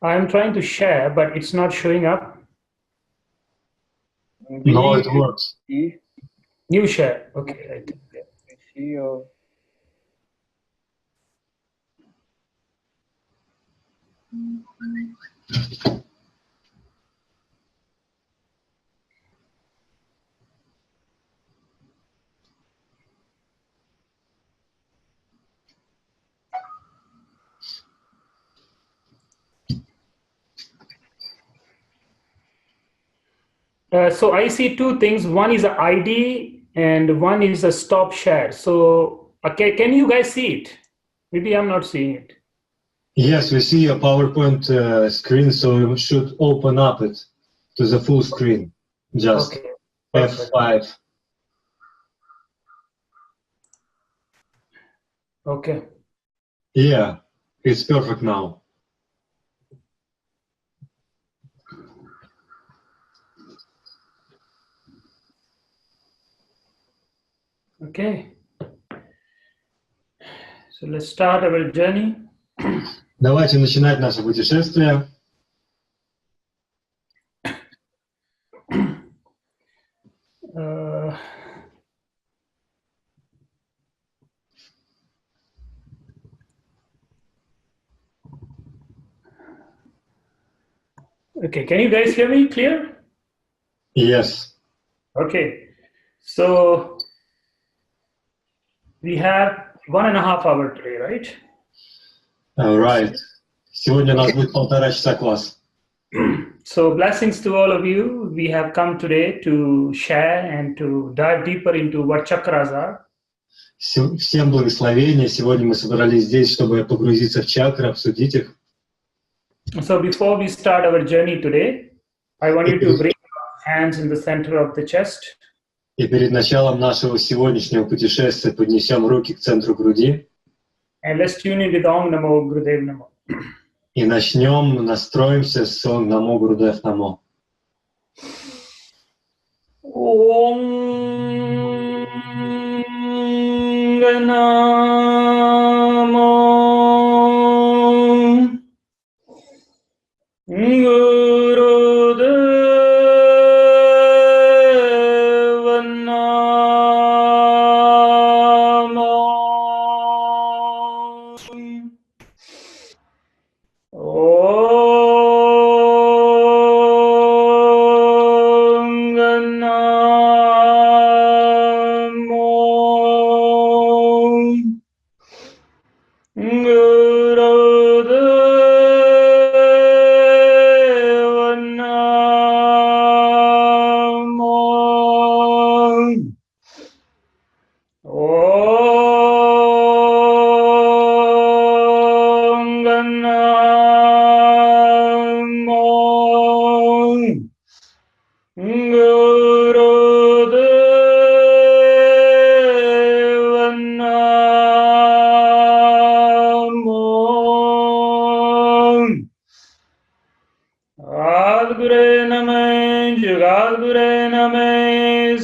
I'm trying to share, but it's not showing up. No, it works. New share. Okay, I think. I see your. So I see two things. One is a ID and one is a stop share. So okay, can you guys see it? Maybe I'm not seeing it. Yes, we see a PowerPoint screen, so we should open up it to the full screen. Just Okay, perfect. F5. Okay. Yeah, it's perfect now. Okay. So let's start our journey. Давайте начинать наше путешествие. Okay, can you guys hear me clear? Yes. Okay, so we have 1.5 hours today, right? Right. Сегодня у нас будет 1,5 часа класс. So blessings to all of you. We have come today to share and to dive deeper into what chakras are. Всем благословения. Сегодня мы собрались здесь, чтобы погрузиться в чакры, обсудить их. So before we start our journey today, I want you to bring your hands in the center of the chest. И перед началом нашего сегодняшнего путешествия поднесем руки к центру груди. And let's tune in with Om Namo Gurudev Namo. И начнем, настроимся с Ом Намо Гурудев Намо. Om Namo Gurudev Namo.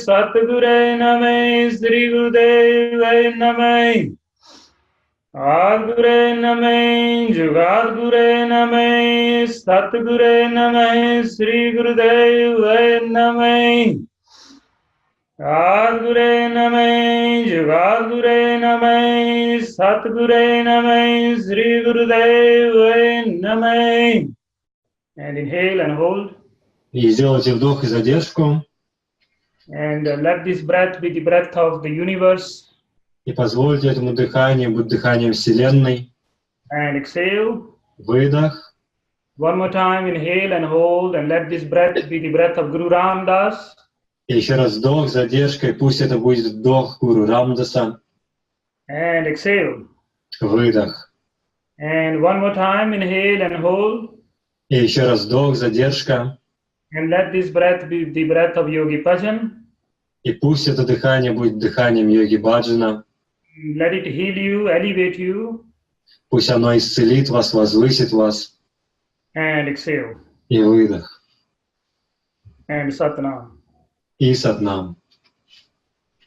Satguru Name Sri Gurudev Name Adguru Name Jugadguru Name Satguru Name Sri Gurudev Name Adguru Name Jugadguru Name Satguru Name Sri Gurudev Name. And inhale and hold. И сделайте вдох и задержку. And let this breath be the breath of the universe. И позвольте этому дыханию быть дыханием Вселенной. And exhale. Выдох. One more time, inhale and hold, and let this breath be the breath of Guru Ramdas. И еще раз вдох, задержка, и пусть это будет вдох Гуру Рамдаса. And exhale. Выдох. And one more time, inhale and hold. И еще раз вдох, задержка. And let this breath be the breath of Yogi Bhajan. И пусть это дыхание будет дыханием йоги баджана. Let it heal you, elevate you. Пусть оно исцелит вас, возвысит вас. And exhale. И выдох. And Satnam. И сатнам.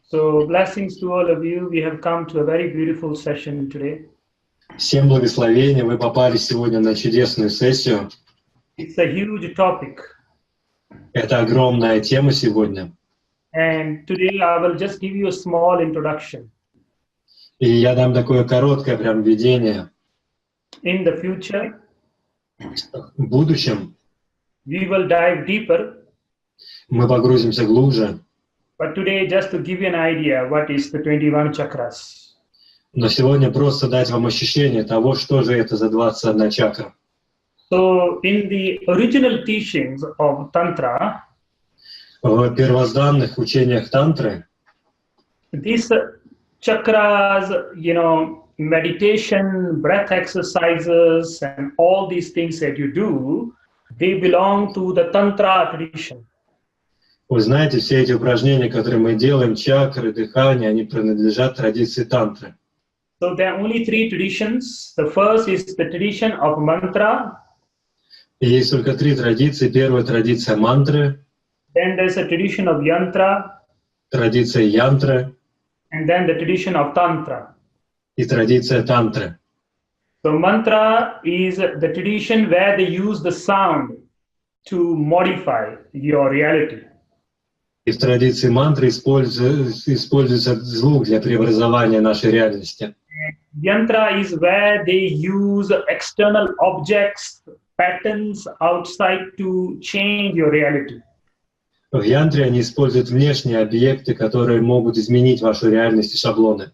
So blessings to all of you. We have come to a very beautiful session today. Всем благословения, вы попали сегодня на чудесную сессию. It's a huge topic. Это огромная тема сегодня. And today I will just give you a small introduction. И я дам такое короткое прям введение. In the future, В будущем we will dive deeper. мы погрузимся глубже. But today, just to give you an idea, what is the 21 chakras? Но сегодня просто дать вам ощущение того, что же это за 21 чакра. So, in the original teachings of Tantra, В первозданных учениях тантры these chakras, meditation, breath exercises, and all these things that you do, they belong to the Tantra tradition. Вы знаете, все эти упражнения, которые мы делаем, чакры, дыхание, они принадлежат традиции тантры. So there are only three traditions. The first is the tradition of mantra. И есть только три традиции. Первая традиция мантры, Then there's a tradition of yantra, традиция янтры and then the tradition of tantra. и традиция тантры. So mantra is the tradition where they use the sound to modify your reality. И в традиции мантры используется звук для преобразования нашей реальности. Yantra is where they use external objects, patterns outside to change your reality. В янтре они используют внешние объекты, которые могут изменить вашу реальность и шаблоны.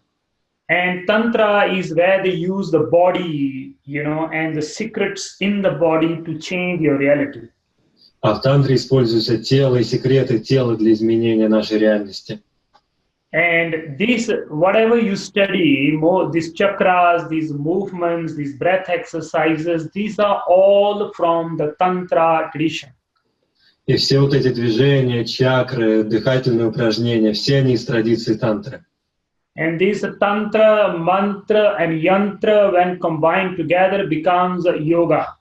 And tantra is where they use the body, and the secrets in the body to change your reality. А в тантре используются тело и секреты тела для изменения нашей реальности. And this, whatever you study, these chakras, these movements, these breath exercises, these are all from the Tantra tradition. И все вот эти движения, чакры, дыхательные упражнения, все они из традиции тантры. And this Tantra, mantra, and yantra, when combined together, becomes yoga.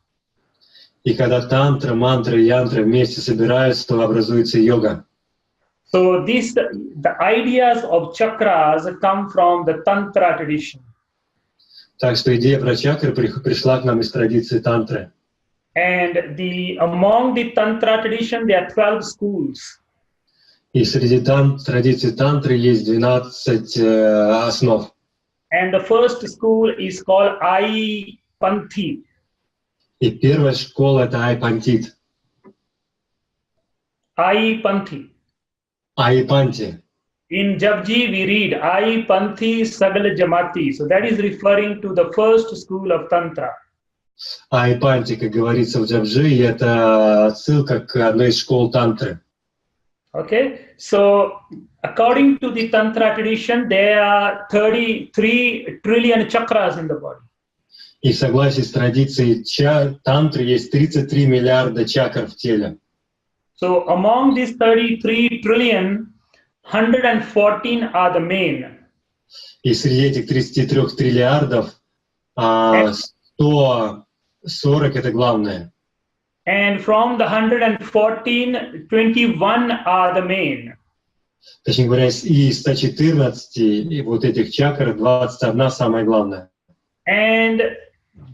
И когда тантра, мантра и янтра вместе собираются, то образуется йога. So the ideas of chakras come from the Tantra tradition. Так что идея про чакры пришла к нам из традиции тантры. And among the Tantra tradition, there are 12 schools. И среди традиций тантры есть 12 основ. And the first school is called Panthi. И первая школа — это Айпантит. Panthi. Айпанти. In Japji, we read Panthi Sagala Jamati. So that is referring to the first school of Tantra. Айпанти, как говорится в джапджи, и это отсылка к одной из школ тантры. Okay, so according to the Tantra tradition, there are 33 trillion chakras in the body. И в согласии с традицией тантры есть 33 миллиарда чакр в теле. So among these 33 trillion, 114 are the main. И среди этих 33 триллиардов 140 — это главное. And from the 114, 21 are the main. Точнее говоря, из 114 вот этих чакр 21 самое главное. And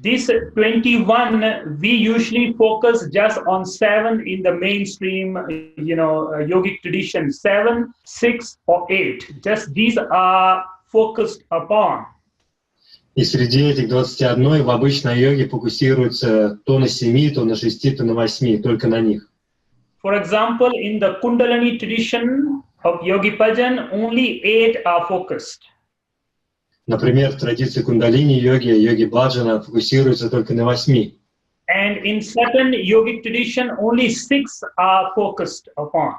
this 21, we usually focus just on 7 in the mainstream, yogic tradition. 7, 6, or 8. Just these are focused upon. И среди этих 21 в обычной йоге фокусируется то на 7, то на 6, то на 8, только на них. For example, in the Kundalini tradition of Yogi Bhajan, only 8 are focused. Например, в традиции кундалини йоги баджана фокусируются только на 8. And in certain yogic tradition, only 6 are focused upon.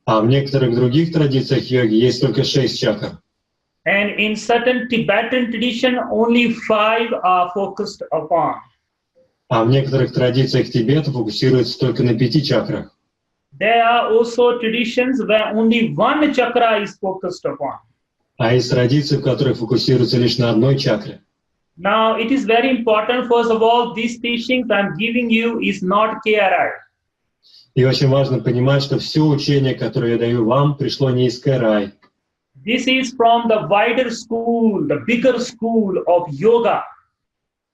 А в некоторых других традициях йоги есть только 6 чакр. And in certain Tibetan tradition, only 5 are focused upon. А в некоторых традициях Тибета фокусируются только на 5 чакрах. There are also traditions where only 1 chakra is focused upon. А есть традиции, в которых фокусируются лишь на одной чакре. Now, it is very important, first of all, these teachings I'm giving you is not KRI. И очень важно понимать, что все учение, которое я даю вам, пришло не из КРИ. This is from the wider school, the bigger school of yoga.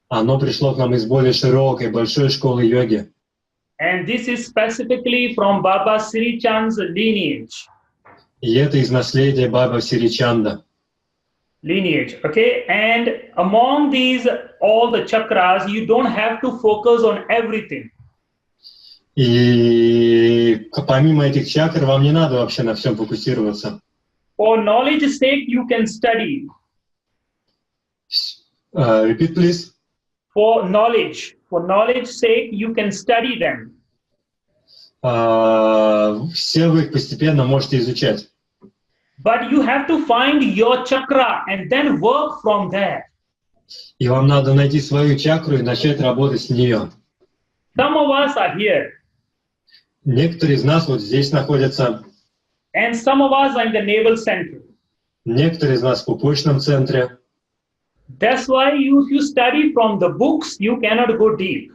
оно пришло к нам из более широкой, большой школы йоги. And this is specifically from Baba Sri Chand's lineage. И это из наследия Баба Сри Чанда. Lineage, okay? And among these, all the chakras, you don't have to focus on everything. И помимо этих чакр, вам не надо вообще на всем фокусироваться. For knowledge's sake, you can study. Repeat, please. For knowledge's sake, you can study them. Все вы их постепенно можете изучать. But you have to find your chakra and then work from there. И вам надо найти свою чакру и начать работать с нее. Some of us are here. Некоторые из нас вот здесь находятся. And some of us are in the navel center. Некоторые из нас в пупочном центре. That's why if you study from the books, you cannot go deep.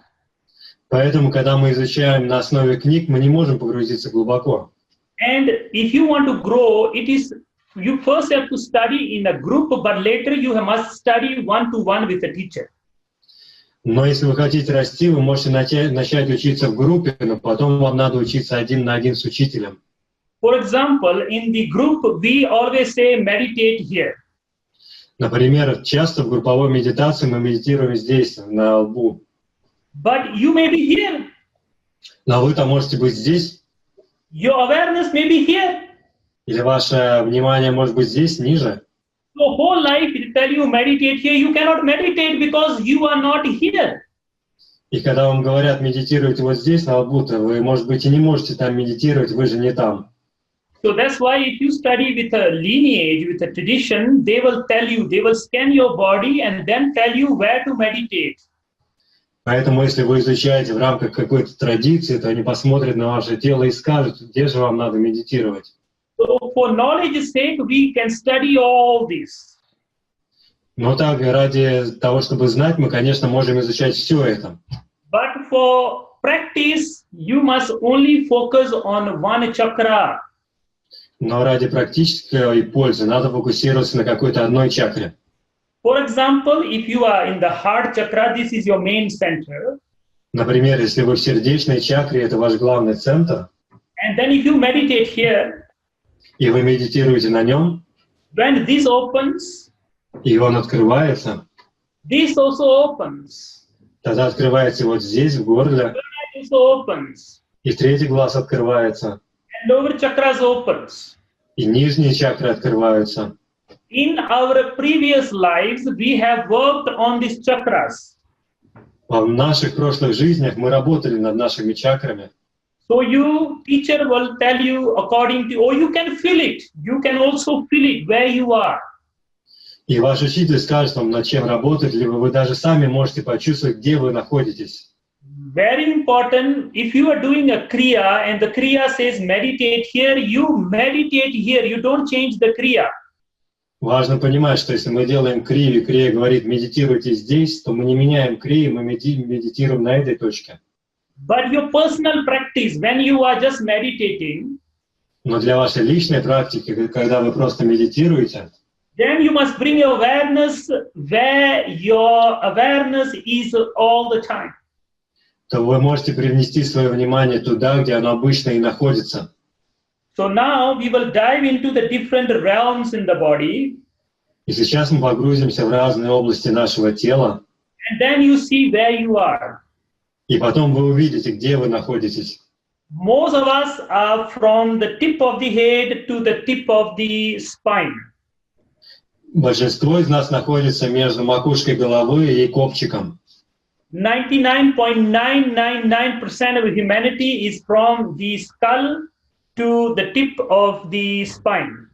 Поэтому, когда мы изучаем на основе книг, мы не можем погрузиться глубоко. And if you want to grow, you first have to study in a group, but later you must study one-to-one with a teacher. Но если вы хотите расти, вы можете начать учиться в группе, но потом вам надо учиться один на один с учителем. For example, in the group, we always say meditate here. Например, часто в групповой медитации мы медитируем здесь, на лбу. But you may be here. Но вы-то можете быть здесь. Your awareness may be here. Или ваше внимание может быть здесь, ниже. So whole life, if tell you meditate here, you cannot meditate because you are not here. И когда вам говорят медитируйте вот здесь, на лбу-то, вы, может быть, и не можете там медитировать, вы же не там. So that's why if you study with a lineage, with a tradition, they will tell you, they will scan your body and then tell you where to meditate. Поэтому, если вы изучаете в рамках какой-то традиции, то они посмотрят на ваше тело и скажут, где же вам надо медитировать. So for knowledge's sake, we can study all this. Но так, ради того, чтобы знать, мы, конечно, можем изучать все это. But for practice, you must only focus on one chakra. Но ради практической пользы надо фокусироваться на какой-то одной чакре. For example, if you are in the heart chakra, this is your main center. Например, если вы в сердечной чакре, это ваш главный центр, And then if you meditate here, и вы медитируете на нем, when this opens, и он открывается, this also opens. тогда открывается вот здесь, в горле, This also opens. и третий глаз открывается, And lower chakras opens. и нижние чакры открываются. In our previous lives, we have worked on these chakras. В наших прошлых жизнях мы работали над нашими чакрами. So teacher will tell you according to, you can feel it. You can also feel it where you are. И ваш учитель скажет вам, над чем работать, либо вы даже сами можете почувствовать, где вы находитесь. Very important, if you are doing a kriya and the kriya says meditate here, you meditate here. You don't change the kriya. Важно понимать, что если мы делаем крию, и крия говорит «медитируйте здесь», то мы не меняем крию, мы медитируем на этой точке. But your personal practice, when you are just meditating, но для вашей личной практики, когда вы просто медитируете, then you must bring your awareness where your awareness is all the time. то вы можете привнести свое внимание туда, где оно обычно и находится. So now we will dive into the different realms in the body. И сейчас мы погрузимся в разные области нашего тела. And then you see where you are. И потом вы увидите, где вы находитесь. Most of us are from the tip of the head to the tip of the spine. Большинство из нас находится между макушкой головы и копчиком. 99.999% of humanity is from the skull to the tip of the spine.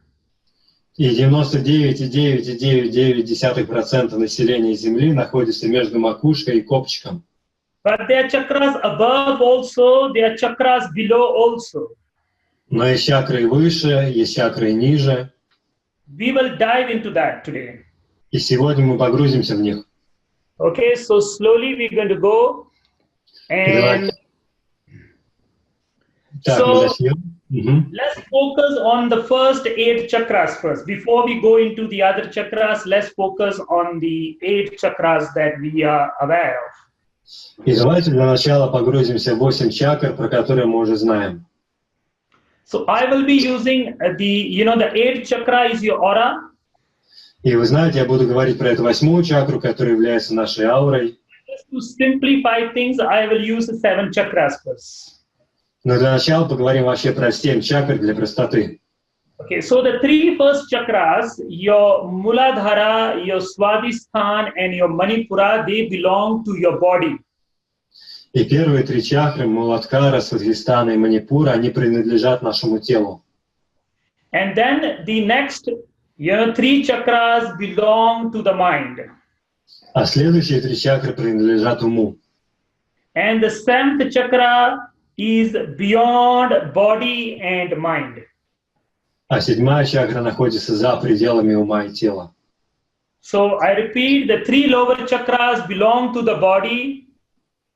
И 99,999% населения Земли находится между макушкой и копчиком. But there are chakras above also, there are chakras below also. Но есть чакры выше, есть чакры ниже. We will dive into that today. И сегодня мы погрузимся в них. Okay, so slowly we're going to go. And Так, so, мы начнем. Let's focus on the first 8 chakras first. Before we go into the other chakras, let's focus on the 8 chakras that we are aware of. И давайте для начала погрузимся в 8 чакр, про которые мы уже знаем. So I will be using the 8th chakra is your aura. И вы знаете, я буду говорить про эту 8-ю чакру, которая является нашей аурой. Just to simplify things, I will use the 7 chakras first. Но для начала поговорим вообще про 7 чакр для простоты. Okay, so the 3 first chakras, your Muladhara, your Swadhisthana, and your Manipura, they belong to your body. И первые 3 чакры, Муладхара, Свадхистана и Манипура, они принадлежат нашему телу. And then the next, 3 chakras belong to the mind. А следующие 3 чакры принадлежат уму. And the 7th chakra is beyond body and mind. А 7-я чакра находится за пределами ума и тела. So I repeat, the 3 lower chakras belong to the body.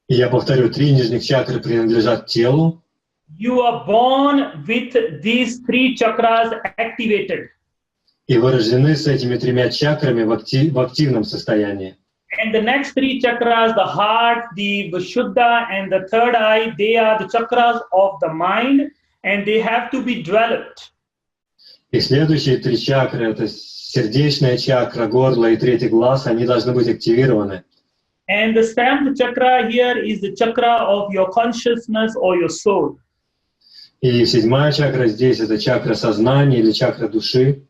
И я повторю, 3 нижних чакры принадлежат телу. You are born with these 3 chakras activated. И вы рождены с этими 3 чакрами в активном состоянии. And the next 3 chakras, the heart, the Vishuddha, and the third eye, they are the chakras of the mind, and they have to be developed. И следующие 3 чакры, это сердечная чакра, горло и 3-й глаз, они должны быть активированы. And the 7th chakra here is the chakra of your consciousness or your soul. И 7-я чакра здесь, это чакра сознания или чакра души.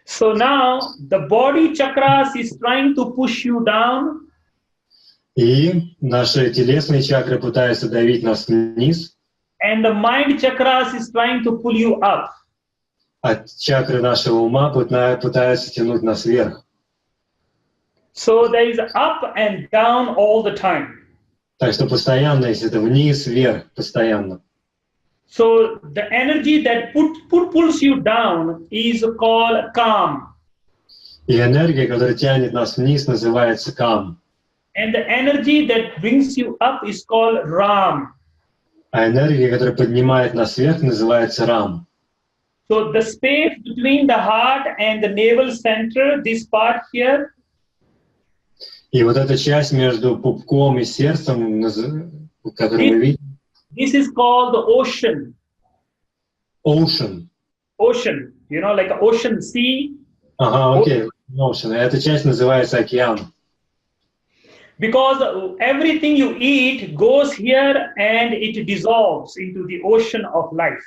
So now the body chakras is trying to push you down. И наши телесные чакры пытаются давить нас вниз. And the mind chakras is trying to pull you up. А чакры нашего ума пытаются тянуть нас вверх. So there is up and down all the time. Так что постоянно, если это вниз, вверх, постоянно. So the energy that pulls you down is called calm. И энергия, которая тянет нас вниз, называется кам. And the energy that brings you up is called ram. А энергия, которая поднимает нас вверх, называется рам. So the space between the heart and the navel center, this part here, И вот эта часть между пупком и сердцем, которую мы видим, this is called the ocean. ocean. Ocean, like an ocean sea. Ага, окей, ocean. Эта часть называется океан. Because everything you eat goes here and it dissolves into the ocean of life.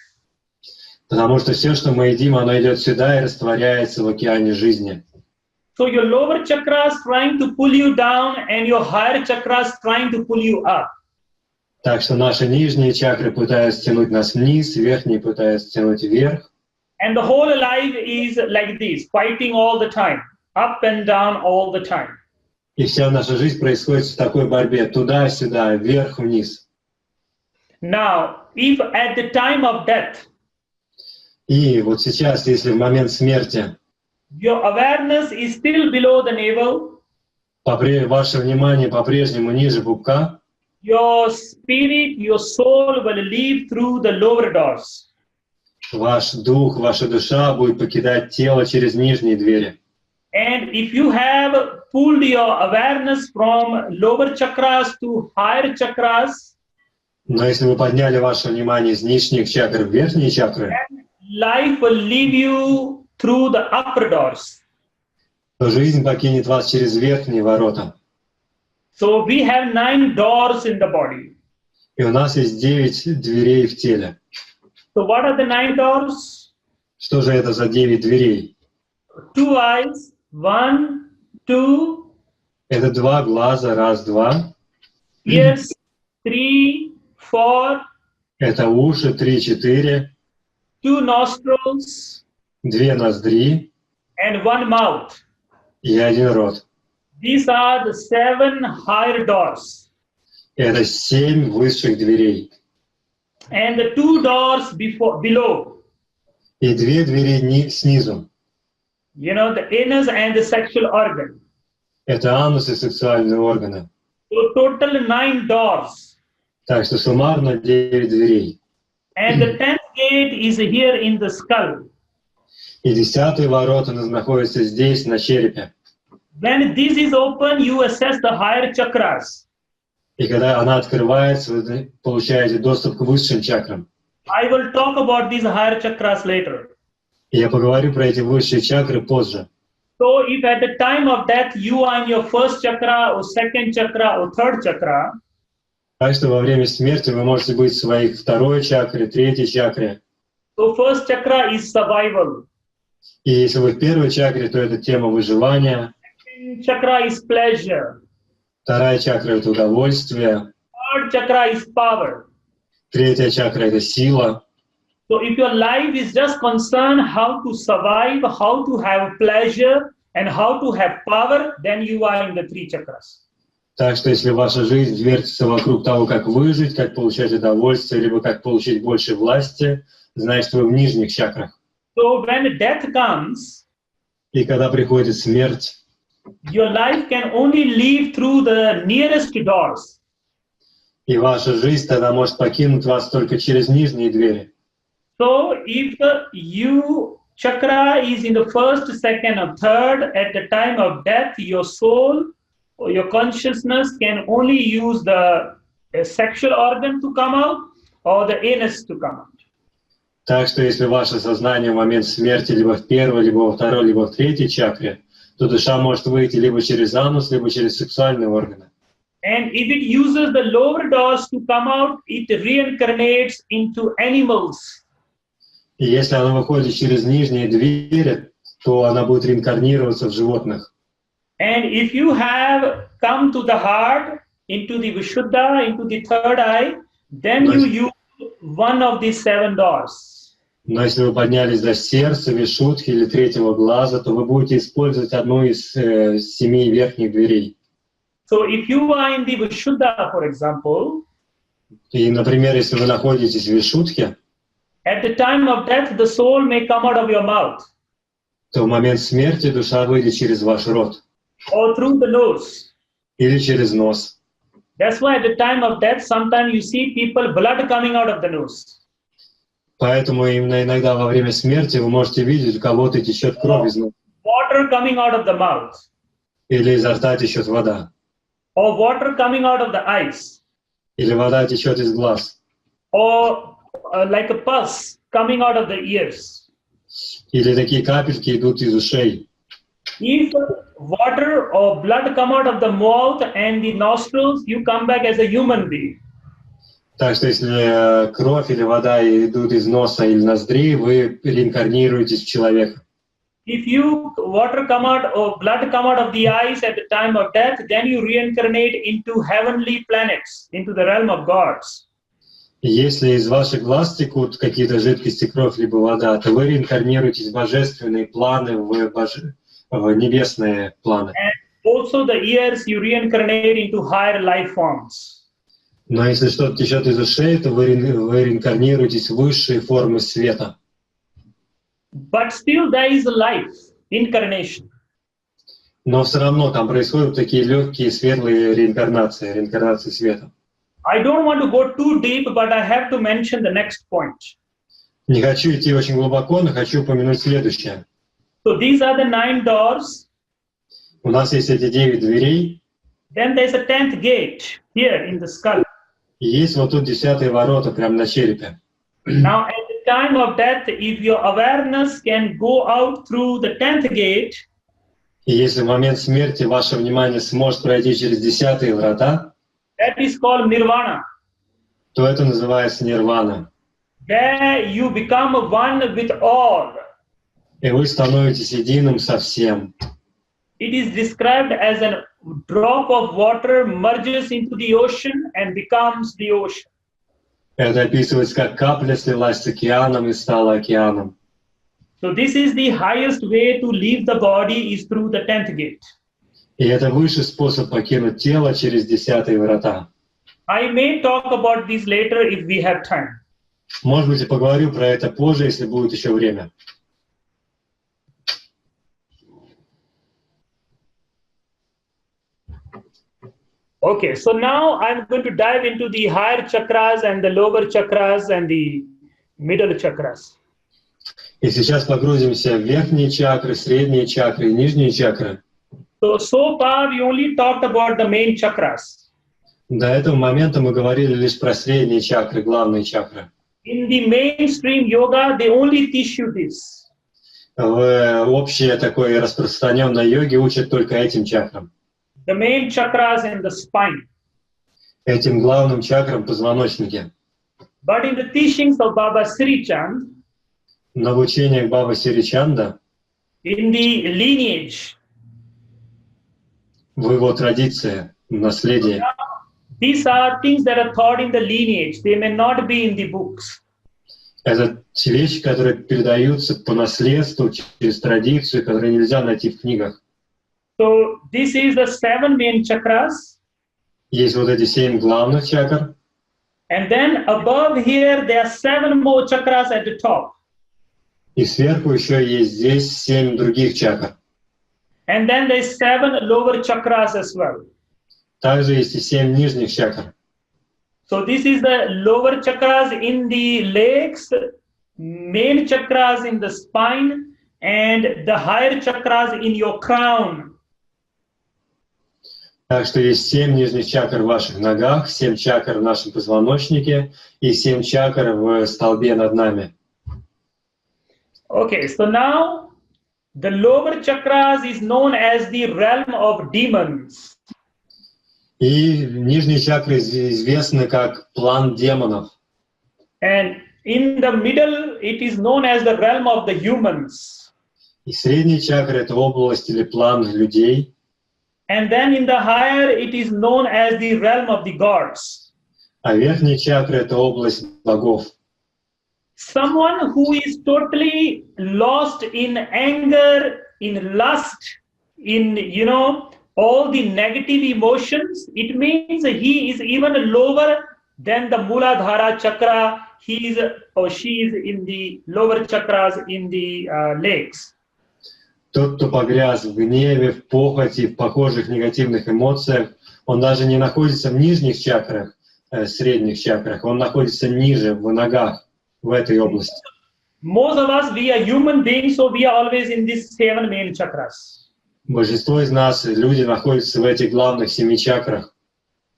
Потому что все, что мы едим, оно идет сюда и растворяется в океане жизни. So your lower chakras trying to pull you down and your higher chakras trying to pull you up. Так что наши нижние чакры пытаются тянуть нас вниз, верхние пытаются тянуть вверх. And the whole life is like this, fighting all the time, up and down all the time. И вся наша жизнь происходит в такой борьбе, туда-сюда, вверх-вниз. Now, if at the time of death, И вот сейчас, если в момент смерти your awareness is still below the navel, ваше внимание по-прежнему ниже пупка, your spirit, your soul will leave through the lower doors. ваш дух, ваша душа будет покидать тело через нижние двери. And if you have pulled your awareness from lower chakras to higher chakras, Но если вы подняли ваше внимание из нижних чакр в верхние чакры, life will leave you through the upper doors. то жизнь покинет вас через верхние ворота. So we have 9 doors in the body. И у нас есть 9 дверей в теле. So what are the 9 doors? Что же это за 9 дверей? 2 eyes, 1, 2. Это 2 глаза, раз, два. Ears, 3, 4. Это уши, 3, 4. 2 nostrils. 2 ноздри. And 1 mouth. И 1 рот. These are the 7 higher doors. Это 7 высших дверей. And the 2 doors below. И 2 двери снизу. The anus and the sexual organ. Это анус и сексуальные органы. So total 9 doors. Так что суммарно 9 дверей. And the 10th gate is here in the skull. И 10-й ворота находятся здесь, на черепе. When this is open, you access the higher chakras. И когда она открывается, вы получаете доступ к высшим чакрам. I will talk about these higher chakras later. И я поговорю про эти высшие чакры позже. So if at the time of death you are in your first chakra or second chakra or third chakra, Так что во время смерти вы можете быть в своей второй чакре, третьей чакре. so first chakra is survival. И если вы в первой чакре, то это тема выживания. Second chakra is pleasure. Вторая чакра — это удовольствие. Third chakra is power. Третья чакра — это сила. So if your life is just concerned how to survive, how to have pleasure, and how to have power, then you are in the three chakras. Так что если ваша жизнь вертится вокруг того, как выжить, как получать удовольствие, либо как получить больше власти, значит, вы в нижних чакрах. So when death comes, И когда приходит смерть, your life can only leave through the nearest doors. и ваша жизнь тогда может покинуть вас только через нижние двери. So if you chakra is in the first, second, or third, at the time of death, your soul or your consciousness can only use the sexual organ to come out or the anus to come out. Так что если ваше сознание в момент смерти либо в первой, либо во второй, либо в третьей чакре, то душа может выйти либо через анус, либо через сексуальные органы. And if it uses the lower doors to come out, it reincarnates into animals. И если она выходит через нижние двери, то она будет реинкарнироваться в животных. And if you have come to the heart, into the Vishuddha, into the third eye, then you use one of these 7 doors. Но если вы поднялись до сердца, вишудхи или третьего глаза, то вы будете использовать одну из 7 верхних дверей. So if you are in the Vishuddha, for example, И, например, если вы находитесь в вишудхе, at the time of death, the soul may come out of your mouth то в момент смерти душа выйдет через ваш рот or through the nose. или через нос. That's why at the time of death, sometimes you see people blood coming out of the nose. Поэтому именно иногда во время смерти вы можете видеть, у кого-то течет кровь из носа, Water coming out of the mouth или изо рта течет вода, or water coming out of the eyes или вода течет из глаз, or like a pus coming out of the ears. или такие капельки идут из ушей. If water or blood come out of the mouth and the nostrils, you come back as a human being. Так что если кровь или вода идут из носа или ноздрей, вы реинкарнируетесь в человека. If you water come out or blood come out of the eyes at the time of death, then you reincarnate into heavenly planets, into the realm of gods. И если из ваших глаз текут какие-то жидкости, кровь либо вода, то вы реинкарнируетесь в божественные планы, в небесные планы. And also the ears, you reincarnate into higher life forms. Но если что-то течет из ушей, то вы реинкарнируетесь в высшие формы света. But still there is a life, incarnation. Но все равно там происходят такие легкие, светлые реинкарнации света. I don't want to go too deep, but I have to mention the next point. Не хочу идти очень глубоко, но хочу упомянуть следующее. So these are the 9 doors. У нас есть эти 9 дверей. Then there's a 10th gate here in the skull. И есть вот тут 10-е ворота прямо на черепе. Now, at the time of death, if your awareness can go out through the 10th gate, И если в момент смерти ваше внимание сможет пройти через 10-е врата, that is called nirvana. то это называется нирвана. There you become one with all. И вы становитесь единым со всем. It is described as a drop of water merges into the ocean and becomes the ocean. Это описывается, как капля слилась с океаном и стала океаном. So this is the highest way to leave the body is through the 10th gate. И это высший способ покинуть тело через 10-е врата. I may talk about this later if we have time. Может быть, я поговорю про это позже, если будет еще время. Okay, so now I'm going to dive into the higher chakras and the lower chakras and the, middle chakras. И сейчас погрузимся в верхние чакры, средние чакры и нижние чакры. So far we only talked about the main chakras. До этого момента мы говорили лишь про средние чакры, главные чакры. In the mainstream yoga, they only teach you this. В общей такой распространенной йоге учат только этим чакрам. The main chakras in the spine. Этим главным чакрам позвоночники. But in the teachings of Baba Sri Chand, Но в учениях Бабы Сри Чанда, in the lineage, в его традиции, в наследии, these are things that are taught in the lineage. They may not be in the books. это те вещи, которые передаются по наследству, через традицию, которые нельзя найти в книгах. So this is the 7 main chakras. Есть вот эти 7 главных чакр, And then above here, there are 7 more chakras at the top. и сверху еще есть здесь 7 других чакр. And then there's 7 lower chakras as well. Также есть и 7 нижних чакр. So this is the lower chakras in the legs, main chakras in the spine, and the higher chakras in your crown. Так что есть 7 нижних чакр в ваших ногах, 7 чакр в нашем позвоночнике и 7 чакр в столбе над нами. Okay, so now the lower chakras is known as the realm of demons. И нижние чакры известны как план демонов. And in the middle, it is known as the realm of the humans. И средние чакры — это область или план людей. And then in the higher, it is known as the realm of the gods. А верхние чакры — это область богов. Someone who is totally lost in anger, in lust, in, all the negative emotions, it means he is even lower than the Muladhara chakra. He is or she is in the lower chakras in the legs. Тот, кто погряз в гневе, в похоти, в похожих негативных эмоциях, он даже не находится в нижних чакрах, средних чакрах, он находится ниже, в ногах, в этой области. Most of us, we are human beings, so we are always in these 7 main chakras. Большинство из нас, люди, находятся в этих главных 7 чакрах.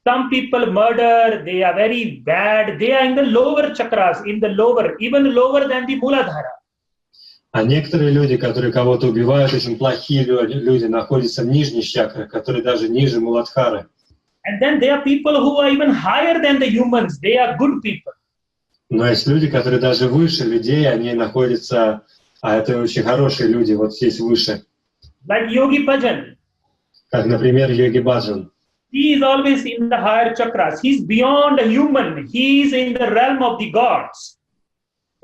Some people murder, they are very bad, they are in the lower chakras, in the lower, even lower than the Muladhara. А некоторые люди, которые кого-то убивают, очень плохие люди, находятся в нижних чакрах, которые даже ниже Муладхары. And then there are people who are even higher than the humans, they are good people. Но есть люди, которые даже выше людей, они находятся, а это очень хорошие люди, вот здесь выше. Like Yogi Bhajan. Как, например, Йоги Баджан. He is always in the higher chakras. He's beyond a human. He is in the realm of the gods.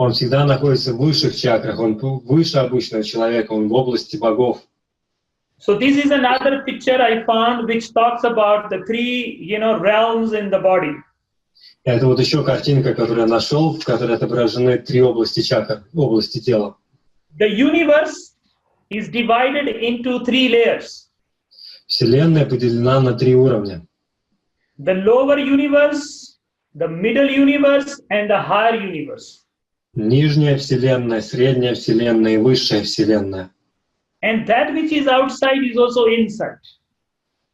Он всегда находится в высших чакрах, он выше обычного человека, он в области богов. So this is another picture I found which talks about the 3, realms in the body. Это вот еще картинка, которую я нашел, в которой отображены 3 области чакр, области тела. The universe is divided into 3 layers. Вселенная поделена на 3 уровня. The lower universe, the middle universe, and the higher universe. Нижняя Вселенная, средняя Вселенная и высшая Вселенная. And that which is outside is also inside.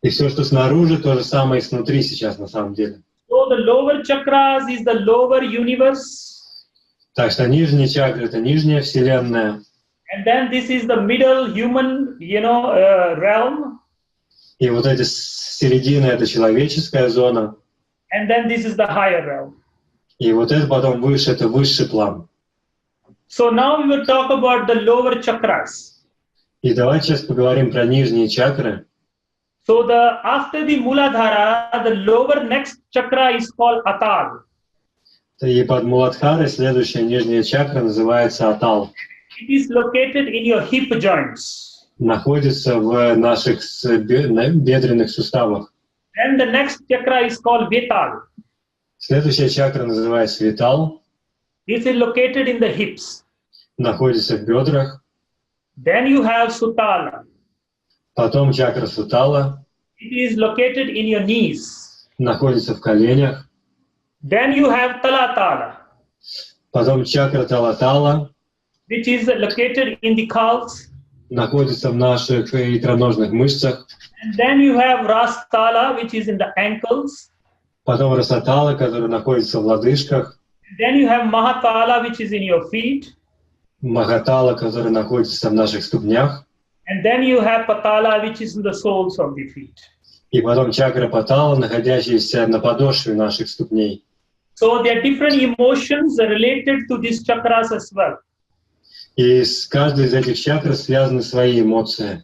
И все, что снаружи, то же самое и снутри сейчас на самом деле. So the lower chakras is the lower universe. Так что нижние чакры — это нижняя Вселенная. And then this is the middle human, realm. И вот эти середины — это человеческая зона. And then this is the higher realm. И вот это потом выше — это высший план. So now we will talk about the lower chakras. И давайте сейчас поговорим про нижние чакры. So after the Muladhara, the lower next chakra is called Atal. И под Муладхарой следующая нижняя чакра называется Атал. It is located in your hip joints. Находится в наших бедренных суставах. Then the next chakra is called Vetal. Следующая чакра называется Витал. This is located in the hips. Находится в бедрах. Then you have Sutala. Потом чакра Сутала. It is located in your knees. Находится в коленях. Then you have Talatala. Потом чакра Талатала which is located in the calves. находится в наших икроножных мышцах. And then you have Rastala, which is in the ankles. Потом Расатала, который находится в лодыжках. And then you have Mahatala, which is in your feet. Махатала, который находится в наших ступнях. And then you have Patala, which is in the soles of the feet. И потом чакра Патала, находящаяся на подошве наших ступней. So there are different emotions related to these chakras as well. И с каждой из этих чакр связаны свои эмоции.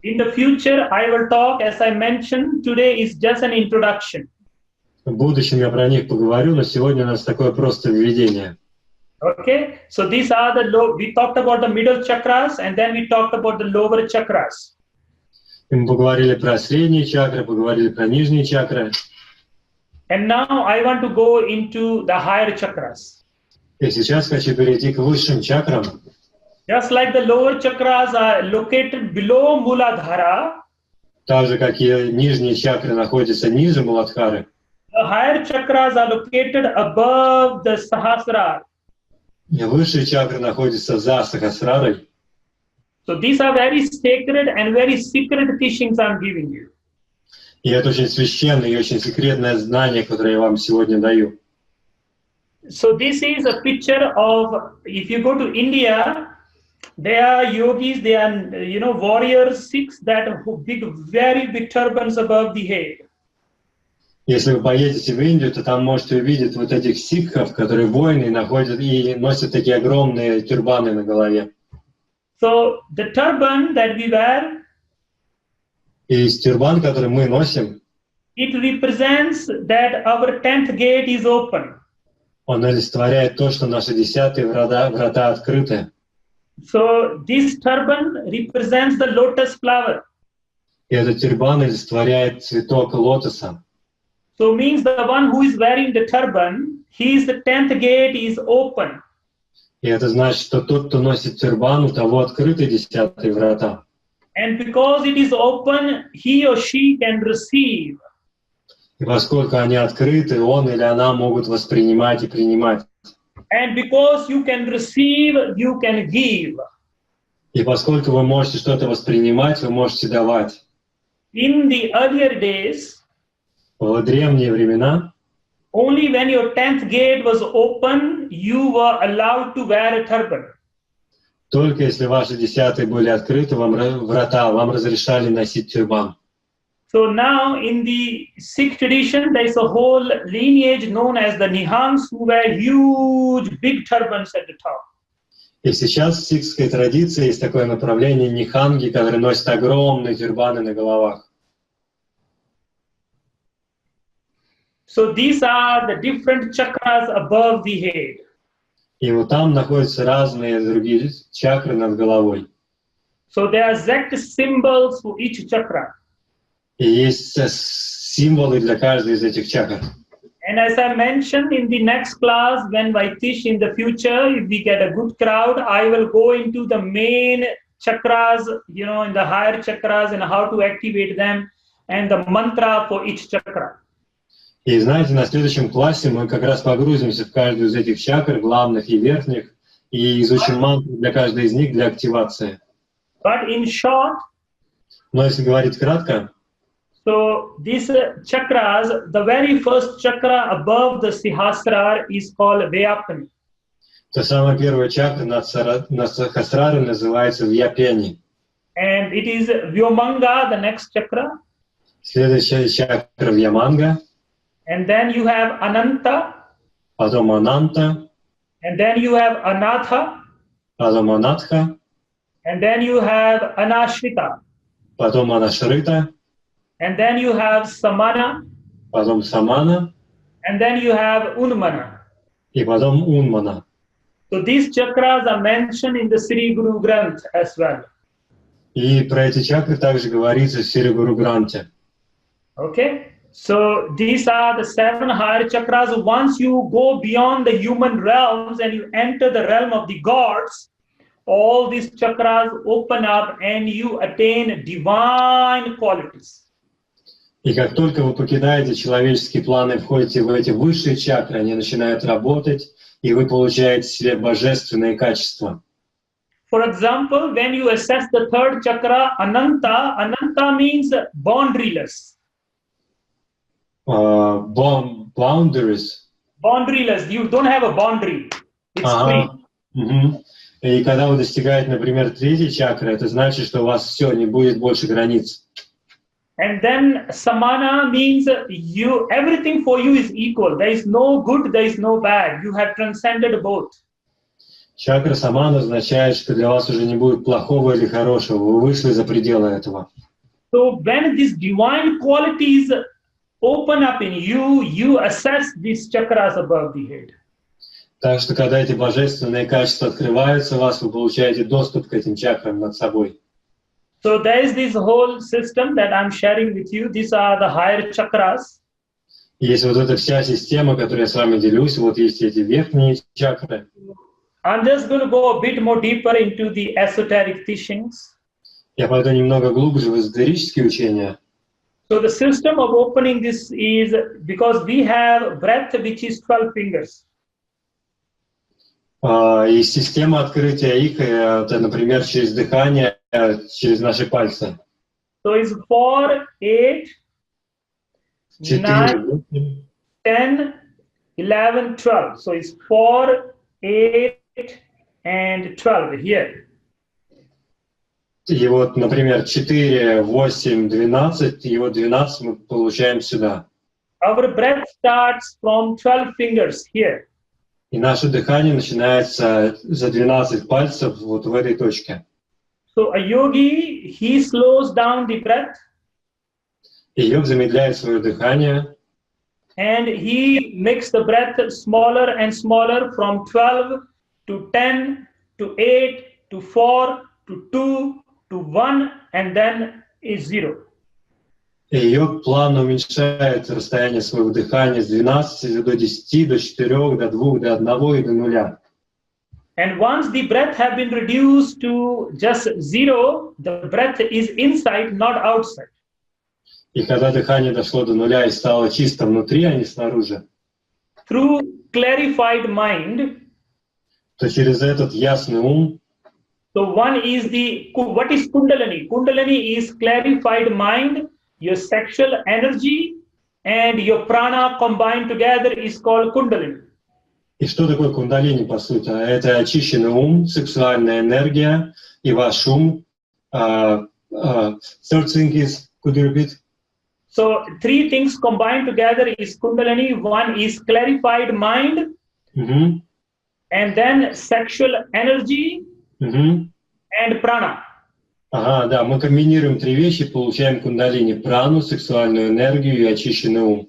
In the future, I will talk, as I mentioned, today is just an introduction. В будущем я про них поговорю, но сегодня у нас такое просто введение. Okay, so these are we talked about the middle chakras and then we talked about the lower chakras. И мы поговорили про средние чакры, поговорили про нижние чакры. And now I want to go into the higher chakras. И сейчас хочу перейти к высшим чакрам. Just like the lower chakras are located below Muladhara, Так же, как и нижние чакры находятся ниже Муладхары, the higher chakras are located above the Sahasrara. и высшие чакры находятся за Сахасрарой. So these are very sacred and very secret teachings I'm giving you. И это очень священное и очень секретное знание, которое я вам сегодня даю. So this is a picture of, if you go to India, there are yogis, they are, warriors, Sikhs that have very big turbans above the head. Если вы поедете в Индию, то там можете увидеть вот этих сикхов, которые воины находят и носят такие огромные тюрбаны на голове. So the turban that we wear, И тюрбан, который мы носим, it represents that our 10th gate is open. он олицетворяет то, что наши 10-е врата открыты. So this turban represents the lotus flower. И этот тюрбан олицетворяет цветок лотоса. So means the one who is wearing the turban, his 10th gate is open. И это значит, что тот, кто носит тюрбан, у того открыты 10-е врата. And because it is open, he or she can receive. И поскольку они открыты, он или она могут воспринимать и принимать. And because you can receive, you can give. И поскольку вы можете что-то воспринимать, вы можете давать. In the earlier days, В древние времена only when your 10th gate was open, you were allowed to wear a turban. только если ваши 10-е были открыты, вам разрешали носить тюрбан. So now in the Sikh tradition, there is a whole lineage known as the Nihangs who wear huge, big turbans at the top. И сейчас в сикхской традиции есть такое направление ниханги, которые носят огромные тюрбаны на головах. So these are the different chakras above the head. И вот там находятся разные другие чакры над головой. So there are exact symbols for each chakra. И есть символы для каждой из этих чакр. And as I mentioned in the next class, when I teach in the future, if we get a good crowd, I will go into the main chakras, in the higher chakras and how to activate them and the mantra for each chakra. И знаете, на следующем классе мы как раз погрузимся в каждую из этих чакр, главных и верхних, и изучим мантру для каждой из них для активации. But in short, Но если говорить кратко, so these chakras, the very first chakra above the Sahasrara is called Vyapani. то самая первая чакра над Сахасрарой называется Вьяпени. And it is Vyomanga, the next chakra. Следующая чакра Вьяманга, And then you have Ananta. потом Ананта, And then you have Anatha. потом Анатха, And then you have Anashrita. потом Анашрита, And then you have Samana. потом Самана, And then you have Unmana. и потом Унмана. So these chakras are mentioned in the Sri Guru Granth as well. И про эти чакры также говорится в Сри Гуру Гранте. Okay? So these are the 7 higher chakras. Once you go beyond the human realms and you enter the realm of the gods, all these chakras open up and you attain divine qualities. И как только вы покидаете человеческие планы и входите в эти высшие чакры, они начинают работать, и вы получаете в себе божественные качества. For example, when you assess the third chakra, Ananta, Ananta means boundaryless. Boundaries. Boundaryless, you don't have a boundary. It's free. Угу. И когда вы достигаете, например, третьей чакры, это значит, что у вас все, не будет больше границ. And then Samana means everything for you is equal. There is no good, there is no bad. You have transcended both. Чакра самана означает, что для вас уже не будет плохого или хорошего. Вы вышли за пределы этого. So when these divine qualities open up in you, you assess these chakras above the head. Так что, когда эти божественные качества открываются у вас, вы получаете доступ к этим чакрам над собой. So there is this whole system that I'm sharing with you. These are the higher chakras. Есть вот эта вся система, которую я с вами делюсь. Вот есть эти верхние чакры. I'm just going to go a bit more deeper into the esoteric teachings. Я пойду немного глубже в эзотерические учения. So the system of opening this is because we have breath which is 12 fingers. И система открытия их, это, например, через дыхание, через наши пальцы. So it's 4, 8, 9, 10, 11, 12. So it's 4, 8, and 12 here. И вот, например, 4, 8, 12, и вот 12 мы получаем сюда. Our breath starts from 12 fingers here. И наше дыхание начинается за 12 пальцев вот в этой точке. So a yogi, he slows down the breath. И йог замедляет свое дыхание. And he makes the breath smaller and smaller from 12 to 10 to 8 to 4 to 2 to 1 and then is 0. И йог плавно уменьшает расстояние своего дыхания с 12 до 10, до 4, до 2, до 1 и до 0. And once the breath have been reduced to just 0, the breath is inside, not outside. И когда дыхание дошло до 0 и стало чисто внутри, а не снаружи, Through clarified mind, то через этот ясный ум, so one is what is Kundalini? Kundalini is clarified mind, your sexual energy and your prana combined together is called Kundalini. и что такое кундалини, по сути? Это очищенный ум, сексуальная энергия и ваш ум. Third thing is, could you repeat? So 3 things combined together is Kundalini. One is clarified mind, and then sexual energy and prana. Ага, да, мы комбинируем 3 вещи, получаем кундалини, прану, сексуальную энергию и очищенный ум.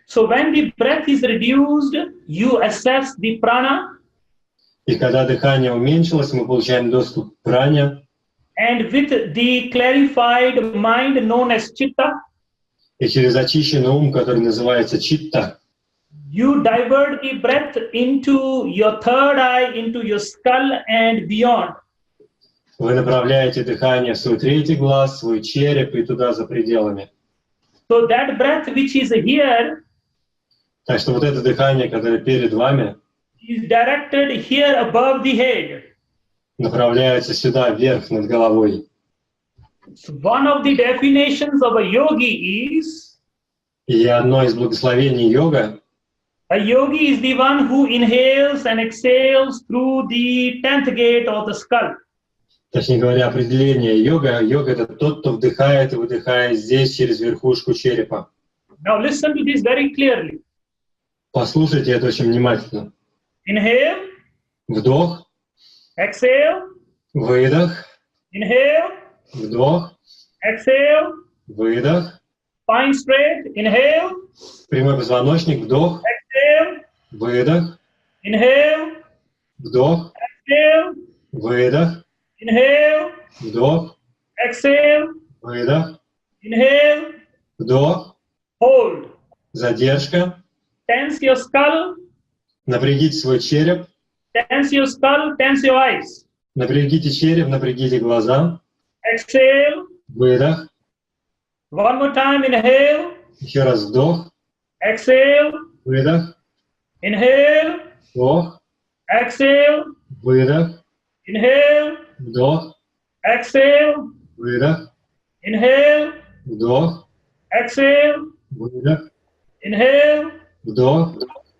So when the breath is reduced, you assess the prana. И когда дыхание уменьшилось, мы получаем доступ к пране. And with the clarified mind known as chitta, И через очищенный ум, который называется читта, you divert the breath into your third eye, into your skull and beyond. вы направляете дыхание в свой 3-й глаз, свой череп и туда за пределами. So that breath which is here Так что вот это дыхание, которое перед вами, is directed here above the head. направляется сюда, вверх, над головой. So one of the definitions of a yogi is, И одно из благословений йога, a yogi is the one who inhales and exhales through the 10th gate of the skull. точнее говоря, определение йога, йога — это тот, кто вдыхает и выдыхает здесь, через верхушку черепа. Now listen to this very clearly. Послушайте это очень внимательно. Inhale, Вдох, exhale, выдох, inhale, вдох, exhale, выдох, spine straight, inhale, прямой позвоночник, вдох, exhale, выдох, inhale, вдох, exhale, выдох, inhale, вдох, exhale, выдох, inhale, вдох, hold. задержка, Tense your skull, напрягите свой череп, tense your skull, tense your eyes. напрягите череп, напрягите глаза, Exhale, выдох, one more time, inhale, еще раз вдох, exhale, выдох, inhale, Вдох. Exhale. Выдох. Inhale. Вдох. Exhale. Выдох. Inhale. Вдох. Exhale. Выдох. Inhale. Вдох.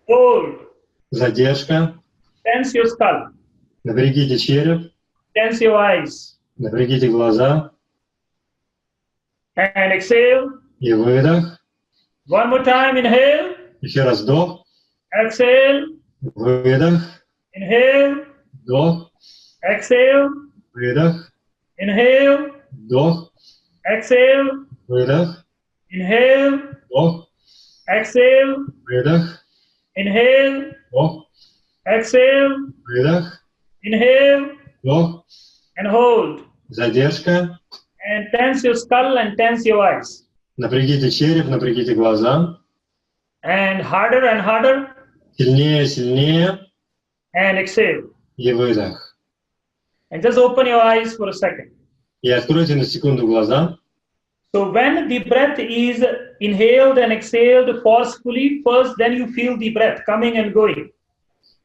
Hold. Задержка. Tense your skull. Напрягите череп. Tense your eyes. Напрягите глаза. And exhale. И выдох. One more time. Inhale. Еще раз вдох. Exhale. Выдох. Inhale. Вдох. Exhale. Выдох. Inhale. Вдох. Exhale. Выдох. Inhale. Вдох. Exhale. Выдох. Inhale. Вдох. Exhale. Выдох. Inhale. Вдох. And hold. Задержка. And tense your skull and tense your eyes. Напрягите череп, напрягите глаза. And harder. Сильнее, сильнее. And exhale. И выдох. And just open your eyes for a second. И откройте на секунду глаза. So when the breath is inhaled and exhaled forcefully, first then you feel the breath coming and going.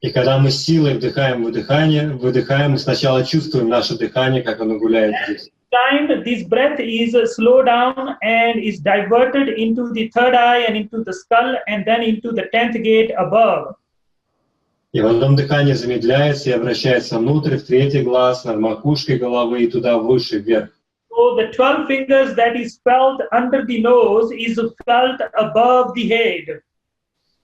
И когда мы силой вдыхаем, выдыхаем, мы сначала чувствуем наше дыхание, как оно гуляет здесь. Time this breath is slowed down and is diverted into the third eye and into the skull and then into the 10th gate above. И потом дыхание замедляется и обращается внутрь, в третий глаз, над макушкой головы и туда выше, вверх. So the 12 fingers that is felt under the nose is felt above the head.